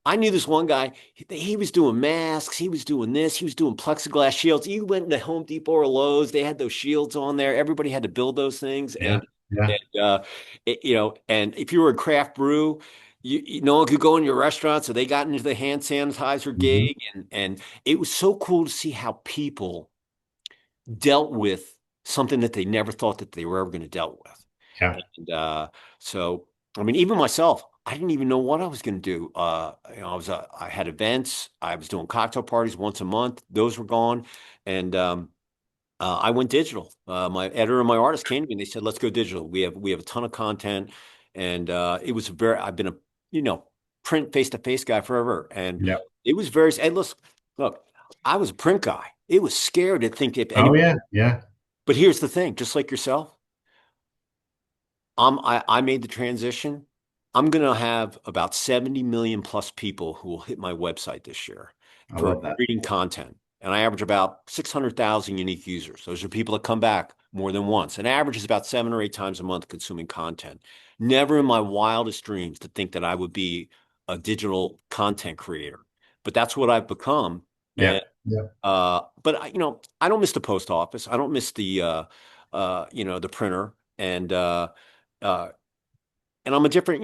S1: I knew this one guy. He was doing masks. He was doing this. He was doing plexiglass shields. He went to Home Depot or Lowe's. They had those shields on there. Everybody had to build those things.
S2: Yeah. Yeah.
S1: And if you were a craft brew, no one could go in your restaurant, so they got into the hand sanitizer
S2: Hmm.
S1: gig, and it was so cool to see how people dealt with something that they never thought that they were ever going to deal with.
S2: Yeah.
S1: And so, I mean, even myself, I didn't even know what I was going to do. I had events. I was doing cocktail parties once a month. Those were gone, and I went digital. My editor and my artist came to me and they said, "Let's go digital. We have a ton of content," and it was very. I've been a you know print face to face guy forever, and
S2: Yeah.
S1: it was very. And look, I was a print guy. It was scary to think if
S2: Oh
S1: anybody.
S2: yeah. Yeah.
S1: But here's the thing: just like yourself, I made the transition. I'm going to have about 70 million plus people who will hit my website this year
S2: I
S1: for
S2: love that.
S1: reading content. And I average about 600,000 unique users. Those are people that come back more than once. And average is about 7 or 8 times a month consuming content. Never in my wildest dreams to think that I would be a digital content creator. But that's what I've become.
S2: Yeah.
S1: And
S2: Yeah.
S1: I don't miss the post office. I don't miss the printer. Uh, and I'm a different,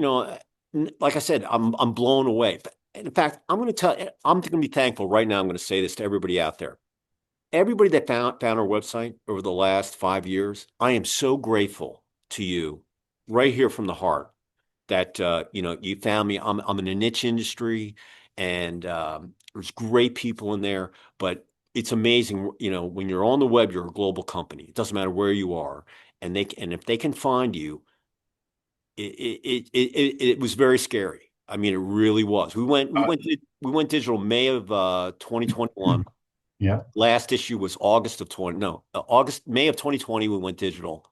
S1: like I said, I'm blown away. In fact, I'm going to be thankful right now. I'm going to say this to everybody out there. Everybody that found our website over the last 5 years, I am so grateful to you, right here from the heart, that you found me. I'm in a niche industry, and there's great people in there. But it's amazing, when you're on the web, you're a global company. It doesn't matter where you are, and if they can find you, it was very scary. I mean, it really was. We went digital May of 2021.
S2: Yeah.
S1: Last issue was August of 20, no, August, May of 2020, we went digital.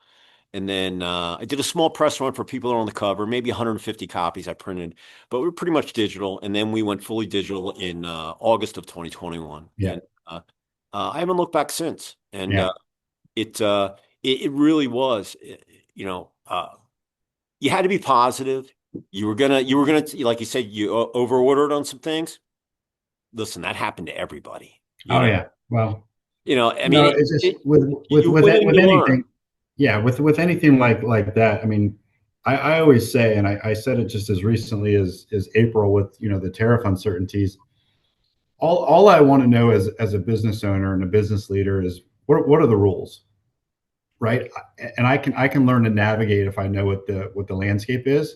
S1: And then I did a small press run for people that are on the cover, maybe 150 copies I printed, but we were pretty much digital. And then we went fully digital in August of 2021.
S2: Yeah.
S1: And I haven't looked back since. And
S2: Yeah.
S1: it, uh, it really was, you know, you had to be positive. Like you said, you over ordered on some things. Listen, that happened to everybody.
S2: Oh yeah. Well,
S1: I mean,
S2: it's just
S1: you win and
S2: with
S1: you learn.
S2: anything. Yeah, with anything like that. I mean, I always say, and I said it just as recently as April with the tariff uncertainties. All I want to know as a business owner and a business leader is what are the rules, right? And I can learn to navigate if I know what the landscape is.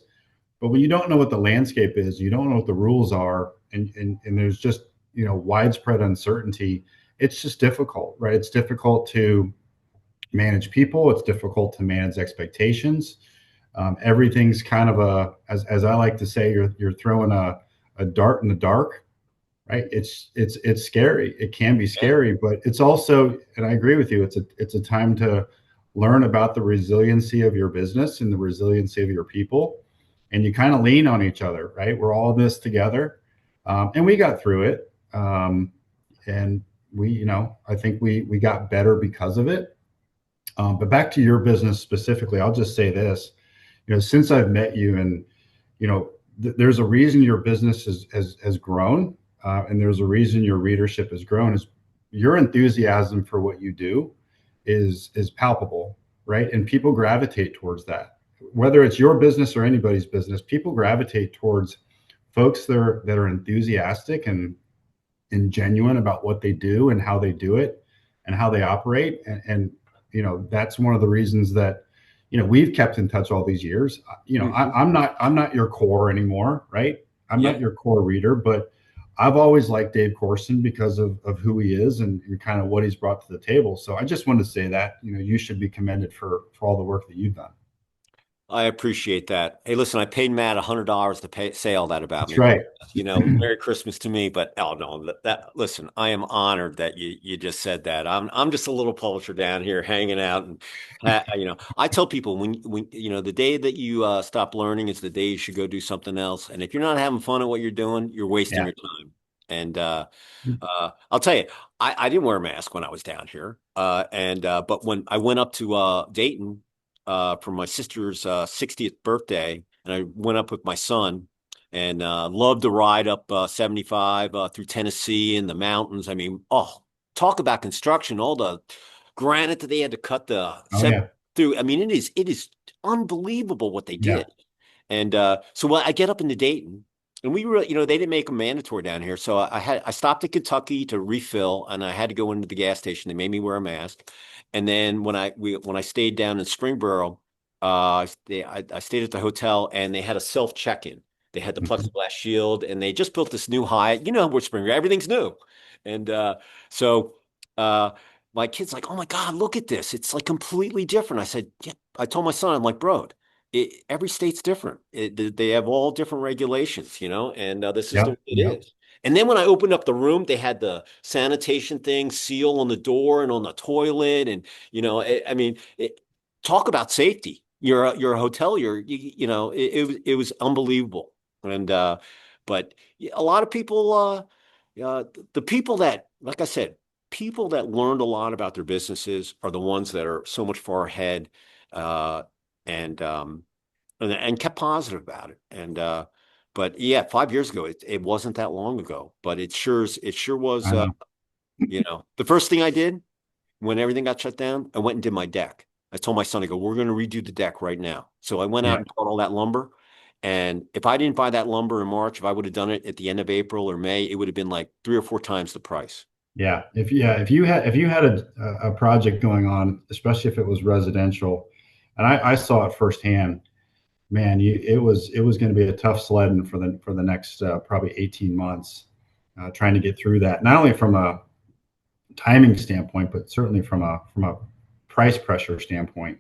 S2: But when you don't know what the landscape is, you don't know what the rules are, and there's just widespread uncertainty. It's just difficult, right? It's difficult to manage people. It's difficult to manage expectations. Everything's kind of as I like to say, you're throwing a dart in the dark, right? It's scary. It can be
S1: Yeah.
S2: scary, but it's also, and I agree with you, it's a time to learn about the resiliency of your business and the resiliency of your people, and you kind of lean on each other, right? We're all in this together, and we got through it, and I think we got better because of it. But back to your business specifically, I'll just say this: since I've met you, and there's a reason your business has grown, and there's a reason your readership has grown. Is your enthusiasm for what you do is palpable, right? And people gravitate towards that. Whether it's your business or anybody's business, people gravitate towards folks that are enthusiastic and genuine about what they do and how they do it and how they operate. And that's one of the reasons that we've kept in touch all these years.
S1: Mhm.
S2: I'm not your core anymore, right? I'm
S1: Yeah.
S2: not your core reader, but I've always liked Dave Corson because of who he is and kind of what he's brought to the table. So I just wanted to say that you should be commended for all the work that you've done.
S1: I appreciate that. Hey, listen, I paid Matt $100 to say all that about
S2: That's
S1: me, but
S2: right.
S1: Merry Christmas to me. But oh no, listen, I am honored that you just said that. I'm just a little publisher down here hanging out, and I tell people when the day that you stop learning is the day you should go do something else. And if you're not having fun at what you're doing, you're wasting
S2: Yeah.
S1: your time. And I'll tell you, I didn't wear a mask when I was down here, and but when I went up to Dayton for my sister's 60th birthday, and I went up with my son and loved to ride up 75 through Tennessee and the mountains. I mean, oh, talk about construction, all the granite that they had to cut the
S2: Oh
S1: seven
S2: yeah.
S1: through. I mean, it is unbelievable what they
S2: Yeah.
S1: did. And so when I get up into Dayton, and we were, they didn't make them mandatory down here. So I stopped at Kentucky to refill, and I had to go into the gas station. They made me wear a mask. And then when I stayed down in Springboro, I stayed at the hotel, and they had a self check-in. They had the
S2: Mhm.
S1: plexiglass shield, and they just built this new Hyatt. You know where Springboro, everything's new. And so uh, my kid's like, "Oh my God, look at this! It's like completely different." I said, "Yeah." I told my son, I'm like, "Bro, every state's different. They have all different regulations, and this is the way
S2: Yep.
S1: it
S2: Yep.
S1: is." And then when I opened up the room, they had the sanitation thing seal on the door and on the toilet, and I mean, talk about safety. You're a hotel. It was unbelievable. And but a lot of people, the people that, like I said, people that learned a lot about their businesses are the ones that are so much far ahead. Uh, and and kept positive about it. And but yeah, 5 years ago, it wasn't that long ago, but it sure was.
S2: I know.
S1: The first thing I did when everything got shut down, I went and did my deck. I told my son, I go, we're going to redo the deck right now. So I went out
S2: Yeah.
S1: and bought all that lumber. And if I didn't buy that lumber in March, if I would have done it at the end of April or May, it would have been like 3 or 4 times the price.
S2: Yeah. If you had a project going on, especially if it was residential, and I saw it firsthand, man, it was going to be a tough sledding for the next probably 18 months, trying to get through that. Not only from a timing standpoint, but certainly from a price pressure standpoint.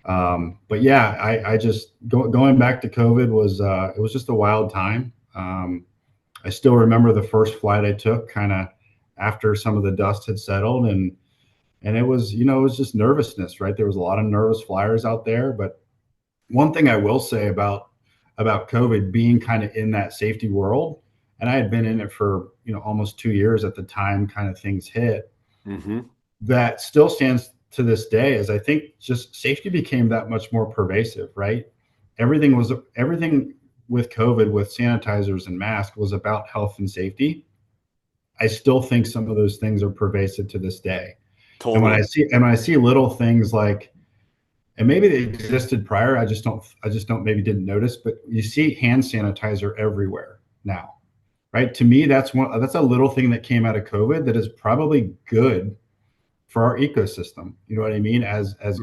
S2: But yeah, I just going back to COVID was it was just a wild time. I still remember the first flight I took, kind of after some of the dust had settled, and it was, you know, it was just nervousness, right? There was a lot of nervous flyers out there. But one thing I will say about COVID being kind of in that safety world, and I had been in it for, you know, almost 2 years at the time, kind of things hit,
S1: Hmm.
S2: that still stands to this day, is I think just safety became that much more pervasive, right? Everything with COVID, with sanitizers and masks, was about health and safety. I still think some of those things are pervasive to this day. And when
S1: Totally.
S2: I see little things like, and maybe they existed prior, I just don't maybe didn't notice, but you see hand sanitizer everywhere now, right? To me, that's a little thing that came out of COVID that is probably good for our ecosystem. You know what I mean?
S1: Hmm.
S2: As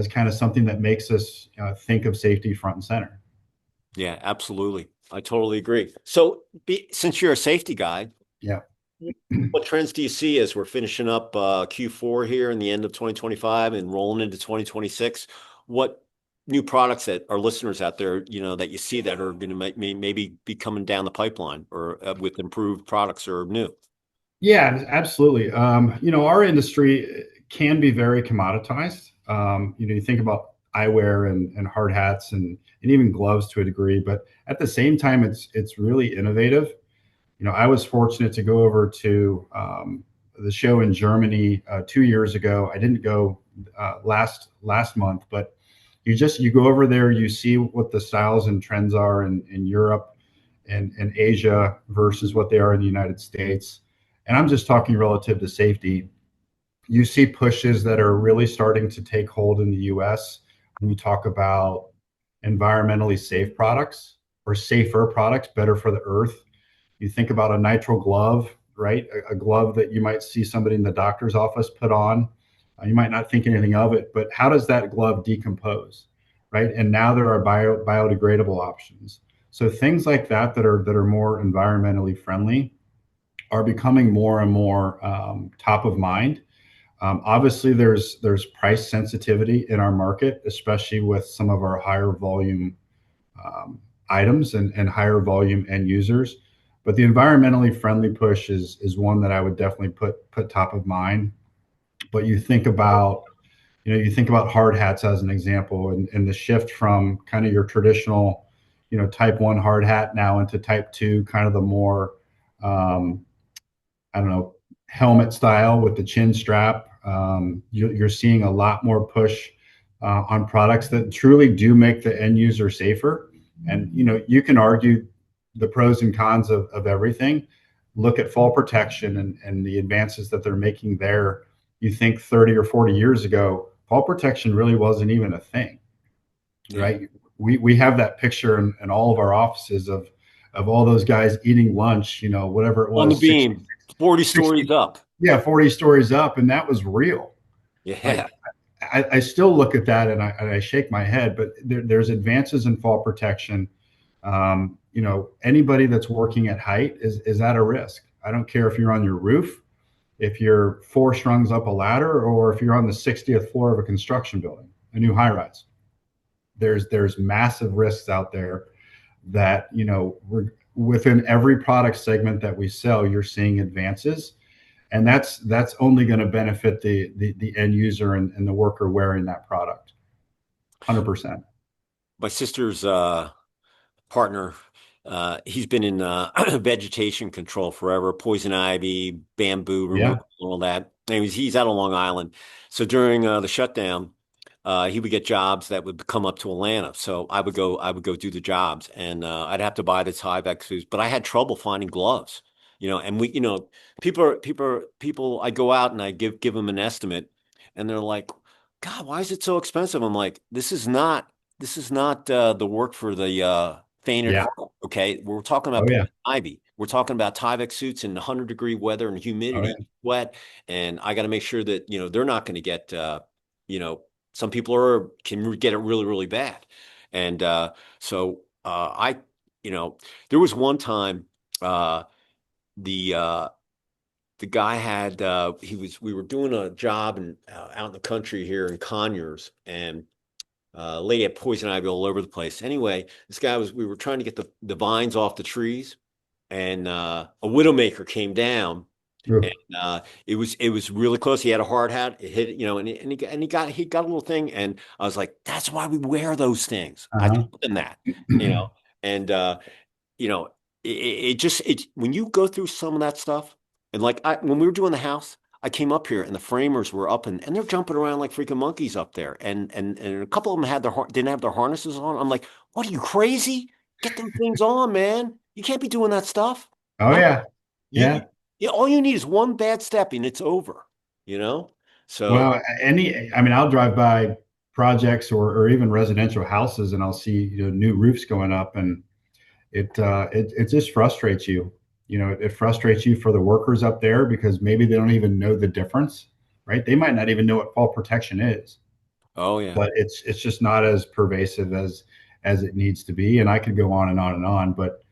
S2: kind of something that makes us think of safety front and center.
S1: Yeah, absolutely. I totally agree. So, since you're a safety guy,
S2: Yeah.
S1: what trends do you see as we're finishing up Q4 here in the end of 2025 and rolling into 2026? What new products that our listeners out there, that you see that are going to maybe be coming down the pipeline or with improved products or new?
S2: Yeah, absolutely. Our industry can be very commoditized. You think about eyewear and hard hats and even gloves to a degree, but at the same time, it's really innovative. I was fortunate to go over to the show in Germany 2 years ago. I didn't go last month, but you go over there, you see what the styles and trends are in Europe and Asia versus what they are in the United States. And I'm just talking relative to safety. You see pushes that are really starting to take hold in the US when we talk about environmentally safe products or safer products, better for the earth. You think about a nitrile glove, right? A glove that you might see somebody in the doctor's office put on. You might not think anything of it, but how does that glove decompose, right? And now there are biodegradable options. So things like that are more environmentally friendly are becoming more and more top of mind. Obviously, there's price sensitivity in our market, especially with some of our higher volume um, items and higher volume end users. But the environmentally friendly push is one that I would definitely put top of mind. But you think about hard hats as an example, and the shift from kind of your traditional, type one hard hat now into type two, kind of the more um, I don't know, helmet style with the chin strap. You're seeing a lot more push on products that truly do make the end user safer. And you can argue the pros and cons of everything. Look at fall protection and the advances that they're making there. You think 30 or 40 years ago, fall protection really wasn't even a thing,
S1: Yeah.
S2: right? We have that picture in all of our offices of all those guys eating lunch, whatever it
S1: On the
S2: was,
S1: beam, 40
S2: 60,
S1: stories up.
S2: yeah, 40 stories up, and that was real.
S1: Yeah.
S2: Like I still look at that and I shake my head, but there's advances in fall protection. Anybody that's working at height is at a risk. I don't care if you're on your roof, if you're 4 rungs up a ladder, or if you're on the 60th floor of a construction building, a new high rise. There's massive risks out there that we're within every product segment that we sell. You're seeing advances, and that's only going to benefit the end user and the worker wearing that product. 100%.
S1: My sister's partner, he's been in vegetation control forever, poison ivy, bamboo
S2: Yeah.
S1: removal, all that. Anyways, he's out on Long Island. So during the shutdown, he would get jobs that would come up to Atlanta. So I would go do the jobs, and I'd have to buy the Tyvek suits, but I had trouble finding gloves. And people. I go out and I give them an estimate, and they're like, "God, why is it so expensive?" I'm like, This is not the work for the faint at
S2: Yeah.
S1: heart. Okay, we're talking
S2: Oh
S1: about
S2: yeah.
S1: poison ivy. We're talking about Tyvek suits in 100-degree weather and
S2: Oh
S1: humidity,
S2: yeah.
S1: sweat, and I got to make sure that they're not going to get you know some people can get it really really bad, and so I there was one time uh, the the guy had we were doing a job out in the country here in Conyers, and lady had poison ivy all over the place. Anyway, this guy was we were trying to get the vines off the trees, and a widowmaker came down, and
S2: Oof.
S1: it was really close. He had a hard hat. It hit, he got a little thing, and I was like, that's why we wear those things. I
S2: Uh-huh.
S1: told him that, you know, and you know, it just when you go through some of that stuff, and like when we were doing the house, I came up here and the framers were up and they're jumping around like freaking monkeys up there, and a couple of them didn't have their harnesses on. I'm like, what are you crazy? Get them things on, man. You can't be doing that stuff.
S2: Oh
S1: Huh?
S2: yeah.
S1: You,
S2: Yeah.
S1: all you need is one bad step and it's over, you know? So,
S2: Well, I mean, I'll drive by projects or even residential houses and I'll see, new roofs going up, and it just frustrates you. It frustrates you for the workers up there because maybe they don't even know the difference, right? They might not even know what fall protection is,
S1: oh yeah.
S2: but it's just not as pervasive as it needs to be. And I could go on and on and on, but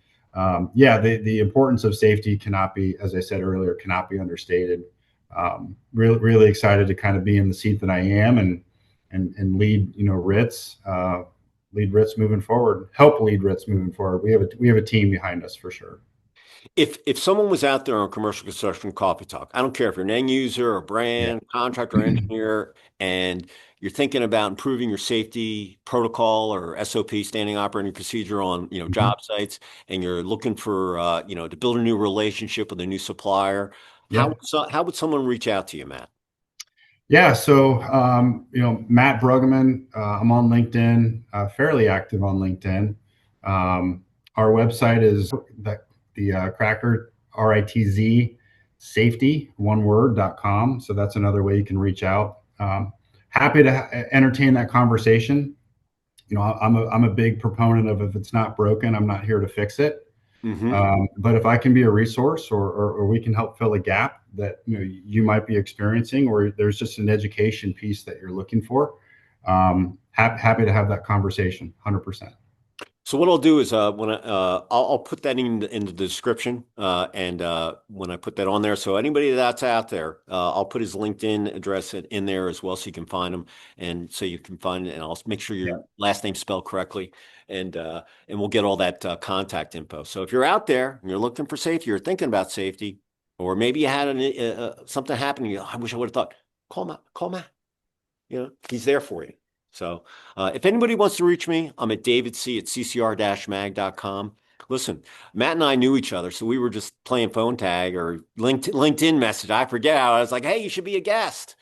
S2: yeah, the importance of safety cannot be, as I said earlier, cannot be understated. Really excited to kind of be in the seat that I am, and lead, lead Ritz moving forward, help lead Ritz moving forward. We have a team behind us for sure.
S1: If someone was out there on commercial construction coffee talk, I don't care if you're an end user or
S2: Yeah.
S1: brand, contractor, or engineer, and you're thinking about improving your safety protocol or SOP, standing operating procedure on,
S2: Mhm.
S1: job sites, and you're looking for, to build a new relationship with a new supplier,
S2: Yeah.
S1: how would someone reach out to you, Matt?
S2: Yeah. So, Matt Bruggeman, I'm on LinkedIn, fairly active on LinkedIn. Um, our website is the Cracker, RITZ safety, one word.com. So that's another way you can reach out. Happy to entertain that conversation. I'm a big proponent of, if it's not broken, I'm not here to fix it.
S1: Hmm.
S2: But if I can be a resource, or we can help fill a gap that you might be experiencing, or there's just an education piece that you're looking for, happy to have that conversation. 100%.
S1: So what I'll do is when I'll put that in the description, and when I put that on there, so anybody that's out there, I'll put his LinkedIn address in there as well, so you can find him, and so you can find it, and I'll make sure
S2: Yeah.
S1: your last name's spelled correctly, and we'll get all that contact info. So if you're out there and you're looking for safety, you're thinking about safety, or maybe you had something happen, I wish I would have thought, call Matt. He's there for you. So if anybody wants to reach me, I'm at davidc@ccr-mag.com. Listen, Matt and I knew each other, so we were just playing phone tag or LinkedIn message. I forget how I was like, hey, you should be a guest,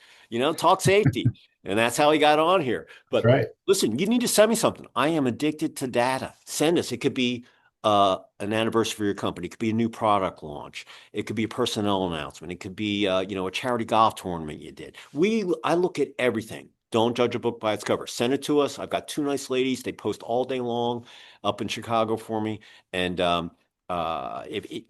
S1: talk safety. And that's how he got on here.
S2: That's
S1: But
S2: right.
S1: listen, you need to send me something. I am addicted to data. Send us. It could be an anniversary for your company. It could be a new product launch. It could be a personnel announcement. It could be, a charity golf tournament you did. I look at everything. Don't judge a book by its cover. Send it to us. I've got two nice ladies. They post all day long up in Chicago for me. And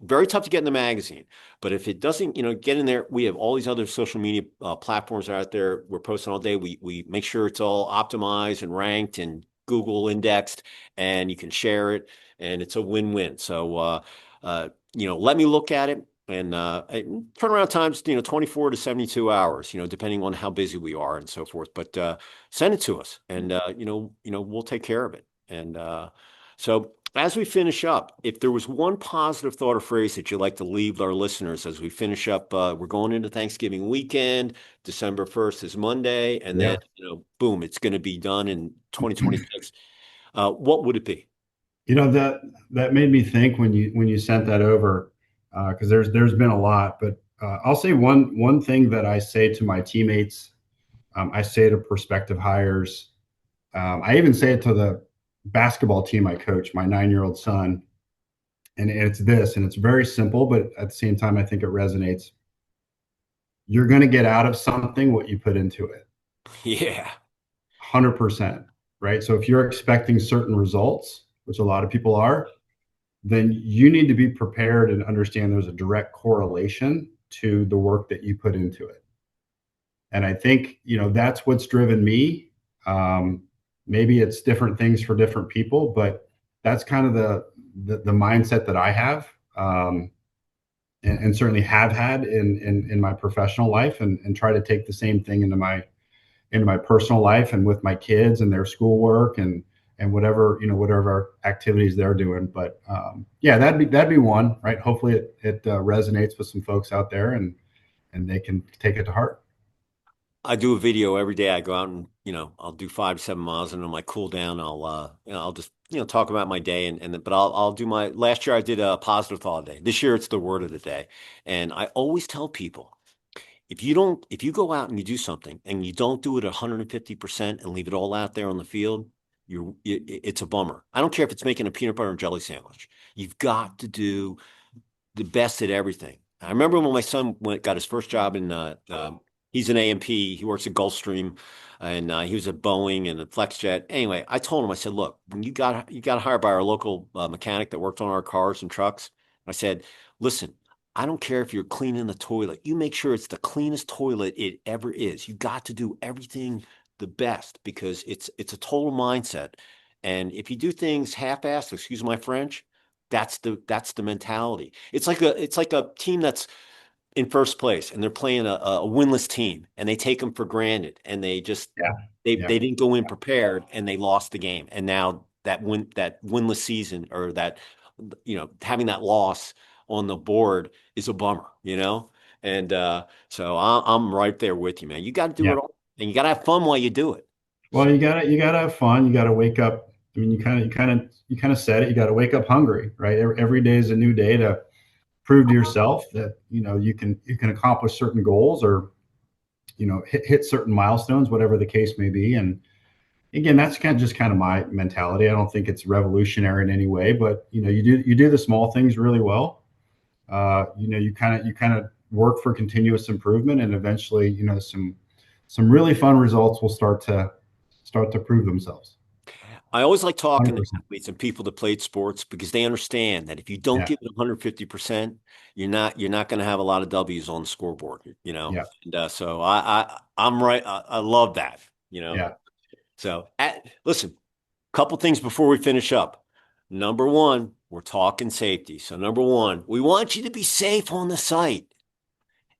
S1: very tough to get in the magazine. But if it doesn't, get in there, we have all these other social media platforms out there. We're posting all day. We make sure it's all optimized and ranked and Google indexed, and you can share it, and it's a win-win. So, let me look at it. And turnaround times, 24 to 72 hours, depending on how busy we are and so forth. But send it to us, and we'll take care of it. And so, as we finish up, if there was one positive thought or phrase that you'd like to leave our listeners as we finish up, we're going into Thanksgiving weekend. December 1st is Monday, and then
S2: Yeah.
S1: boom, it's going to be done in 2026. What would it be?
S2: That made me think when you sent that over, because there's been a lot, but I'll say one thing that I say to my teammates, I say to prospective hires, I even say it to the basketball team I coach, my 9-year-old son, and it's this, and it's very simple, but at the same time, I think it resonates. You're going to get out of something what you put into it.
S1: Yeah.
S2: 100%. Right. So if you're expecting certain results, which a lot of people are, then you need to be prepared and understand there's a direct correlation to the work that you put into it. And I think, that's what's driven me. Maybe it's different things for different people, but that's kind of the mindset that I have. and certainly have had in my professional life, and try to take the same thing into my personal life and with my kids and their schoolwork and whatever, whatever activities they're doing. But yeah, that'd be one, right? Hopefully it resonates with some folks out there, and they can take it to heart.
S1: I do a video every day. I go out and, I'll do 5 to 7 miles and on my cool down, I'll just, talk about my day but I'll do last year I did a positive thought day. This year it's the word of the day. And I always tell people, if you go out and you do something and you don't do it 150% and leave it all out there on the field, it's a bummer. I don't care if it's making a peanut butter and jelly sandwich. You've got to do the best at everything. I remember when my son got his first job he's an A&P. He works at Gulfstream, and he was at Boeing and at FlexJet. Anyway, I told him, I said, look, when you got hired by our local mechanic that worked on our cars and trucks, I said, listen, I don't care if you're cleaning the toilet. You make sure it's the cleanest toilet it ever is. You got to do everything the best because it's a total mindset. And if you do things half-assed, excuse my French, that's the mentality. It's like a team that's in first place and they're playing a winless team and they take them for granted and they just
S2: Yeah,
S1: they
S2: yeah,
S1: didn't go in prepared and they lost the game. And now that winless season or that having that loss on the board is a bummer. And so I'm right there with you, man. You got to do
S2: yeah.
S1: it all and you got to have fun while you do it.
S2: Well, you gotta have fun. You gotta wake up. I mean, you kind of said it. You got to wake up hungry, right? Every day is a new day to prove to yourself that you can accomplish certain goals, or hit certain milestones, whatever the case may be. And again, that's kind of my mentality. I don't think it's revolutionary in any way, but you do the small things really well. You kind of work for continuous improvement, and eventually, some really fun results will start to prove themselves.
S1: I always like talking to
S2: 100%.
S1: athletes and people that played sports because they understand that if you don't
S2: Yeah,
S1: give it 150%, you're not going to have a lot of W's on the scoreboard.
S2: yeah,
S1: And so I'm right. I love that.
S2: yeah.
S1: So listen, couple things before we finish up. Number one, we're talking safety. So number one, we want you to be safe on the site.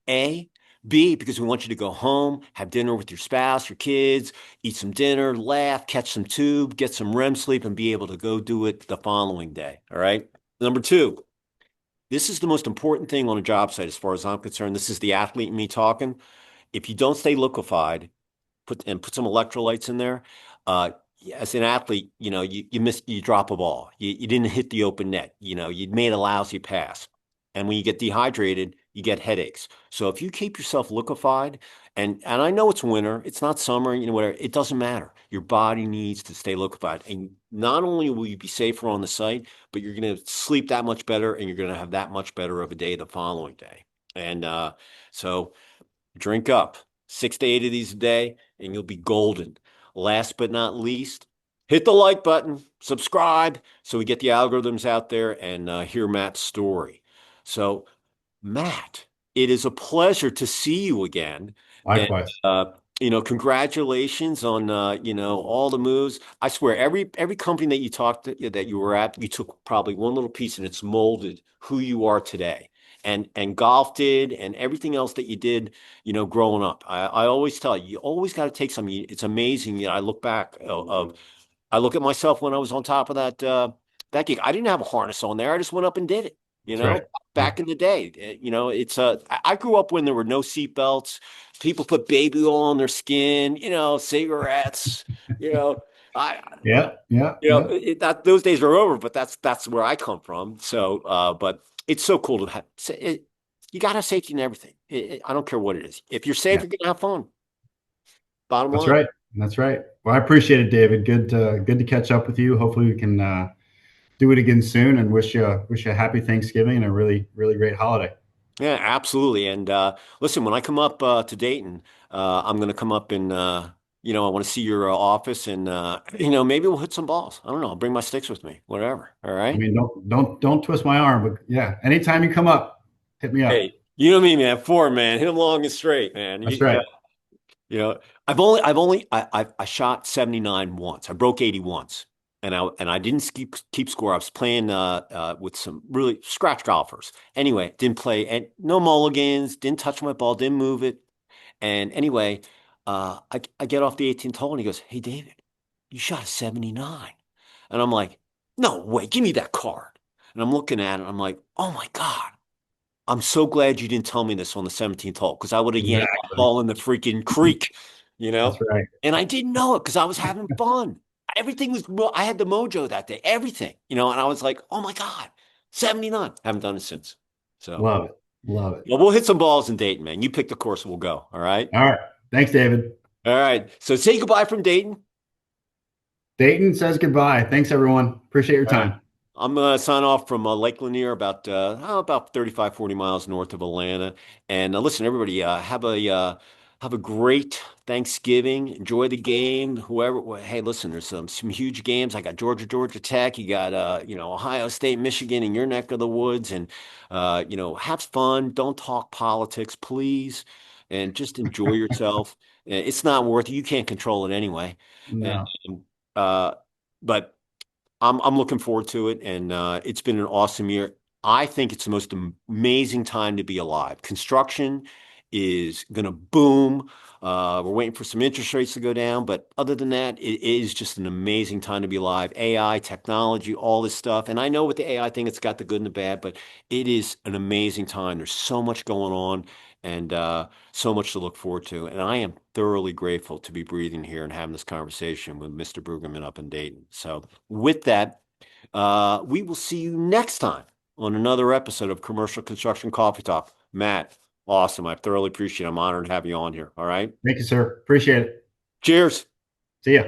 S1: A, B, because we want you to go home, have dinner with your spouse, your kids, eat some dinner, laugh, catch some tube, get some REM sleep, and be able to go do it the following day. All right. Number two, this is the most important thing on a job site as far as I'm concerned. This is the athlete in me talking. If you don't stay liquefied, put some electrolytes in there. Uh, as an athlete, you drop a ball. You didn't hit the open net. You made a lousy pass. And when you get dehydrated, you get headaches. So if you keep yourself liquefied, and I know it's winter, it's not summer, whatever, it doesn't matter. Your body needs to stay liquefied. And not only will you be safer on the site, but you're going to sleep that much better and you're going to have that much better of a day the following day. And so drink up 6 to 8 of these a day, and you'll be golden. Last but not least, hit the like button, subscribe, so we get the algorithms out there and hear Matt's story. So, Matt, it is a pleasure to see you again. And,
S2: Likewise.
S1: uh, congratulations on, all the moves. I swear, every company that you talked to, that you were at, you took probably one little piece and it's molded who you are today. And golf did, and everything else that you did, growing up. I always tell you, you always got to take something. It's amazing. I look back I look at myself when I was on top of that gig. I didn't have a harness on there. I just went up and did it.
S2: That's right. Yeah.
S1: Back in the day, it's I grew up when there were no seat belts. People put baby oil on their skin. Cigarettes. You know, I
S2: Yeah. Yeah. Yeah.
S1: those days are over. But that's where I come from. So, but it's so cool to have. You got to have safety in everything. I don't care what it is. If you're safe,
S2: Yeah.
S1: you're gonna have fun. Bottom
S2: That's
S1: line.
S2: right. That's right. Well, I appreciate it, David. Good to catch up with you. Hopefully, we can do it again soon. And wish you a happy Thanksgiving and a really really great holiday.
S1: Yeah, absolutely. And listen, when I come up to Dayton, I'm going to come up and I want to see your office, and maybe we'll hit some balls. I don't know. I'll bring my sticks with me. Whatever. All
S2: I
S1: right.
S2: mean, don't twist my arm, but yeah, anytime you come up, hit me up.
S1: Hey, you know me, man. Four, man. Hit them long and straight, man.
S2: That's right.
S1: You know, I've only I shot 79 once. I broke 80 once. and I didn't keep score. I was playing with some really scratch golfers. Anyway, didn't play and no mulligans, didn't touch my ball, didn't move it. And anyway, I get off the 18th hole and he goes, "Hey David, you shot a 79." And I'm like, "No way, give me that card." And I'm looking at it, I'm like, "Oh my God. I'm so glad you didn't tell me this on the 17th hole because I would have yanked that
S2: Exactly.
S1: ball in the freaking creek, you
S2: That's
S1: know?
S2: right.
S1: And I didn't know it because I was having fun. Everything was, I had the mojo that day, everything, and I was like, oh my God, 79. Haven't done it since. So,
S2: Love it. Love it.
S1: well, we'll hit some balls in Dayton, man. You pick the course, we'll go. All right.
S2: All right. Thanks, David.
S1: All right. So say goodbye from Dayton.
S2: Dayton says goodbye. Thanks, everyone. Appreciate your
S1: All right.
S2: time.
S1: I'm going to sign off from Lake Lanier, about 35, 40 miles north of Atlanta. And listen, everybody, have a great Thanksgiving. Enjoy the game. Whoever, hey, listen, there's some huge games. I got Georgia Tech. You got Ohio State, Michigan in your neck of the woods, and have fun. Don't talk politics, please, and just enjoy yourself. It's not worth it. You can't control it anyway. And
S2: No,
S1: uh, but. I'm looking forward to it, and it's been an awesome year. I think it's the most amazing time to be alive. Construction is going to boom. We're waiting for some interest rates to go down, but other than that, it is just an amazing time to be alive. AI, technology, all this stuff. And I know with the AI thing, it's got the good and the bad, but it is an amazing time. There's so much going on, and so much to look forward to. And I am thoroughly grateful to be breathing here and having this conversation with Mr. Bruggeman up in Dayton. So, with that, we will see you next time on another episode of Commercial Construction Coffee Talk. Matt, awesome. I thoroughly appreciate it. I'm honored to have you on here. All right.
S2: thank you, sir. Appreciate it.
S1: Cheers.
S2: See ya.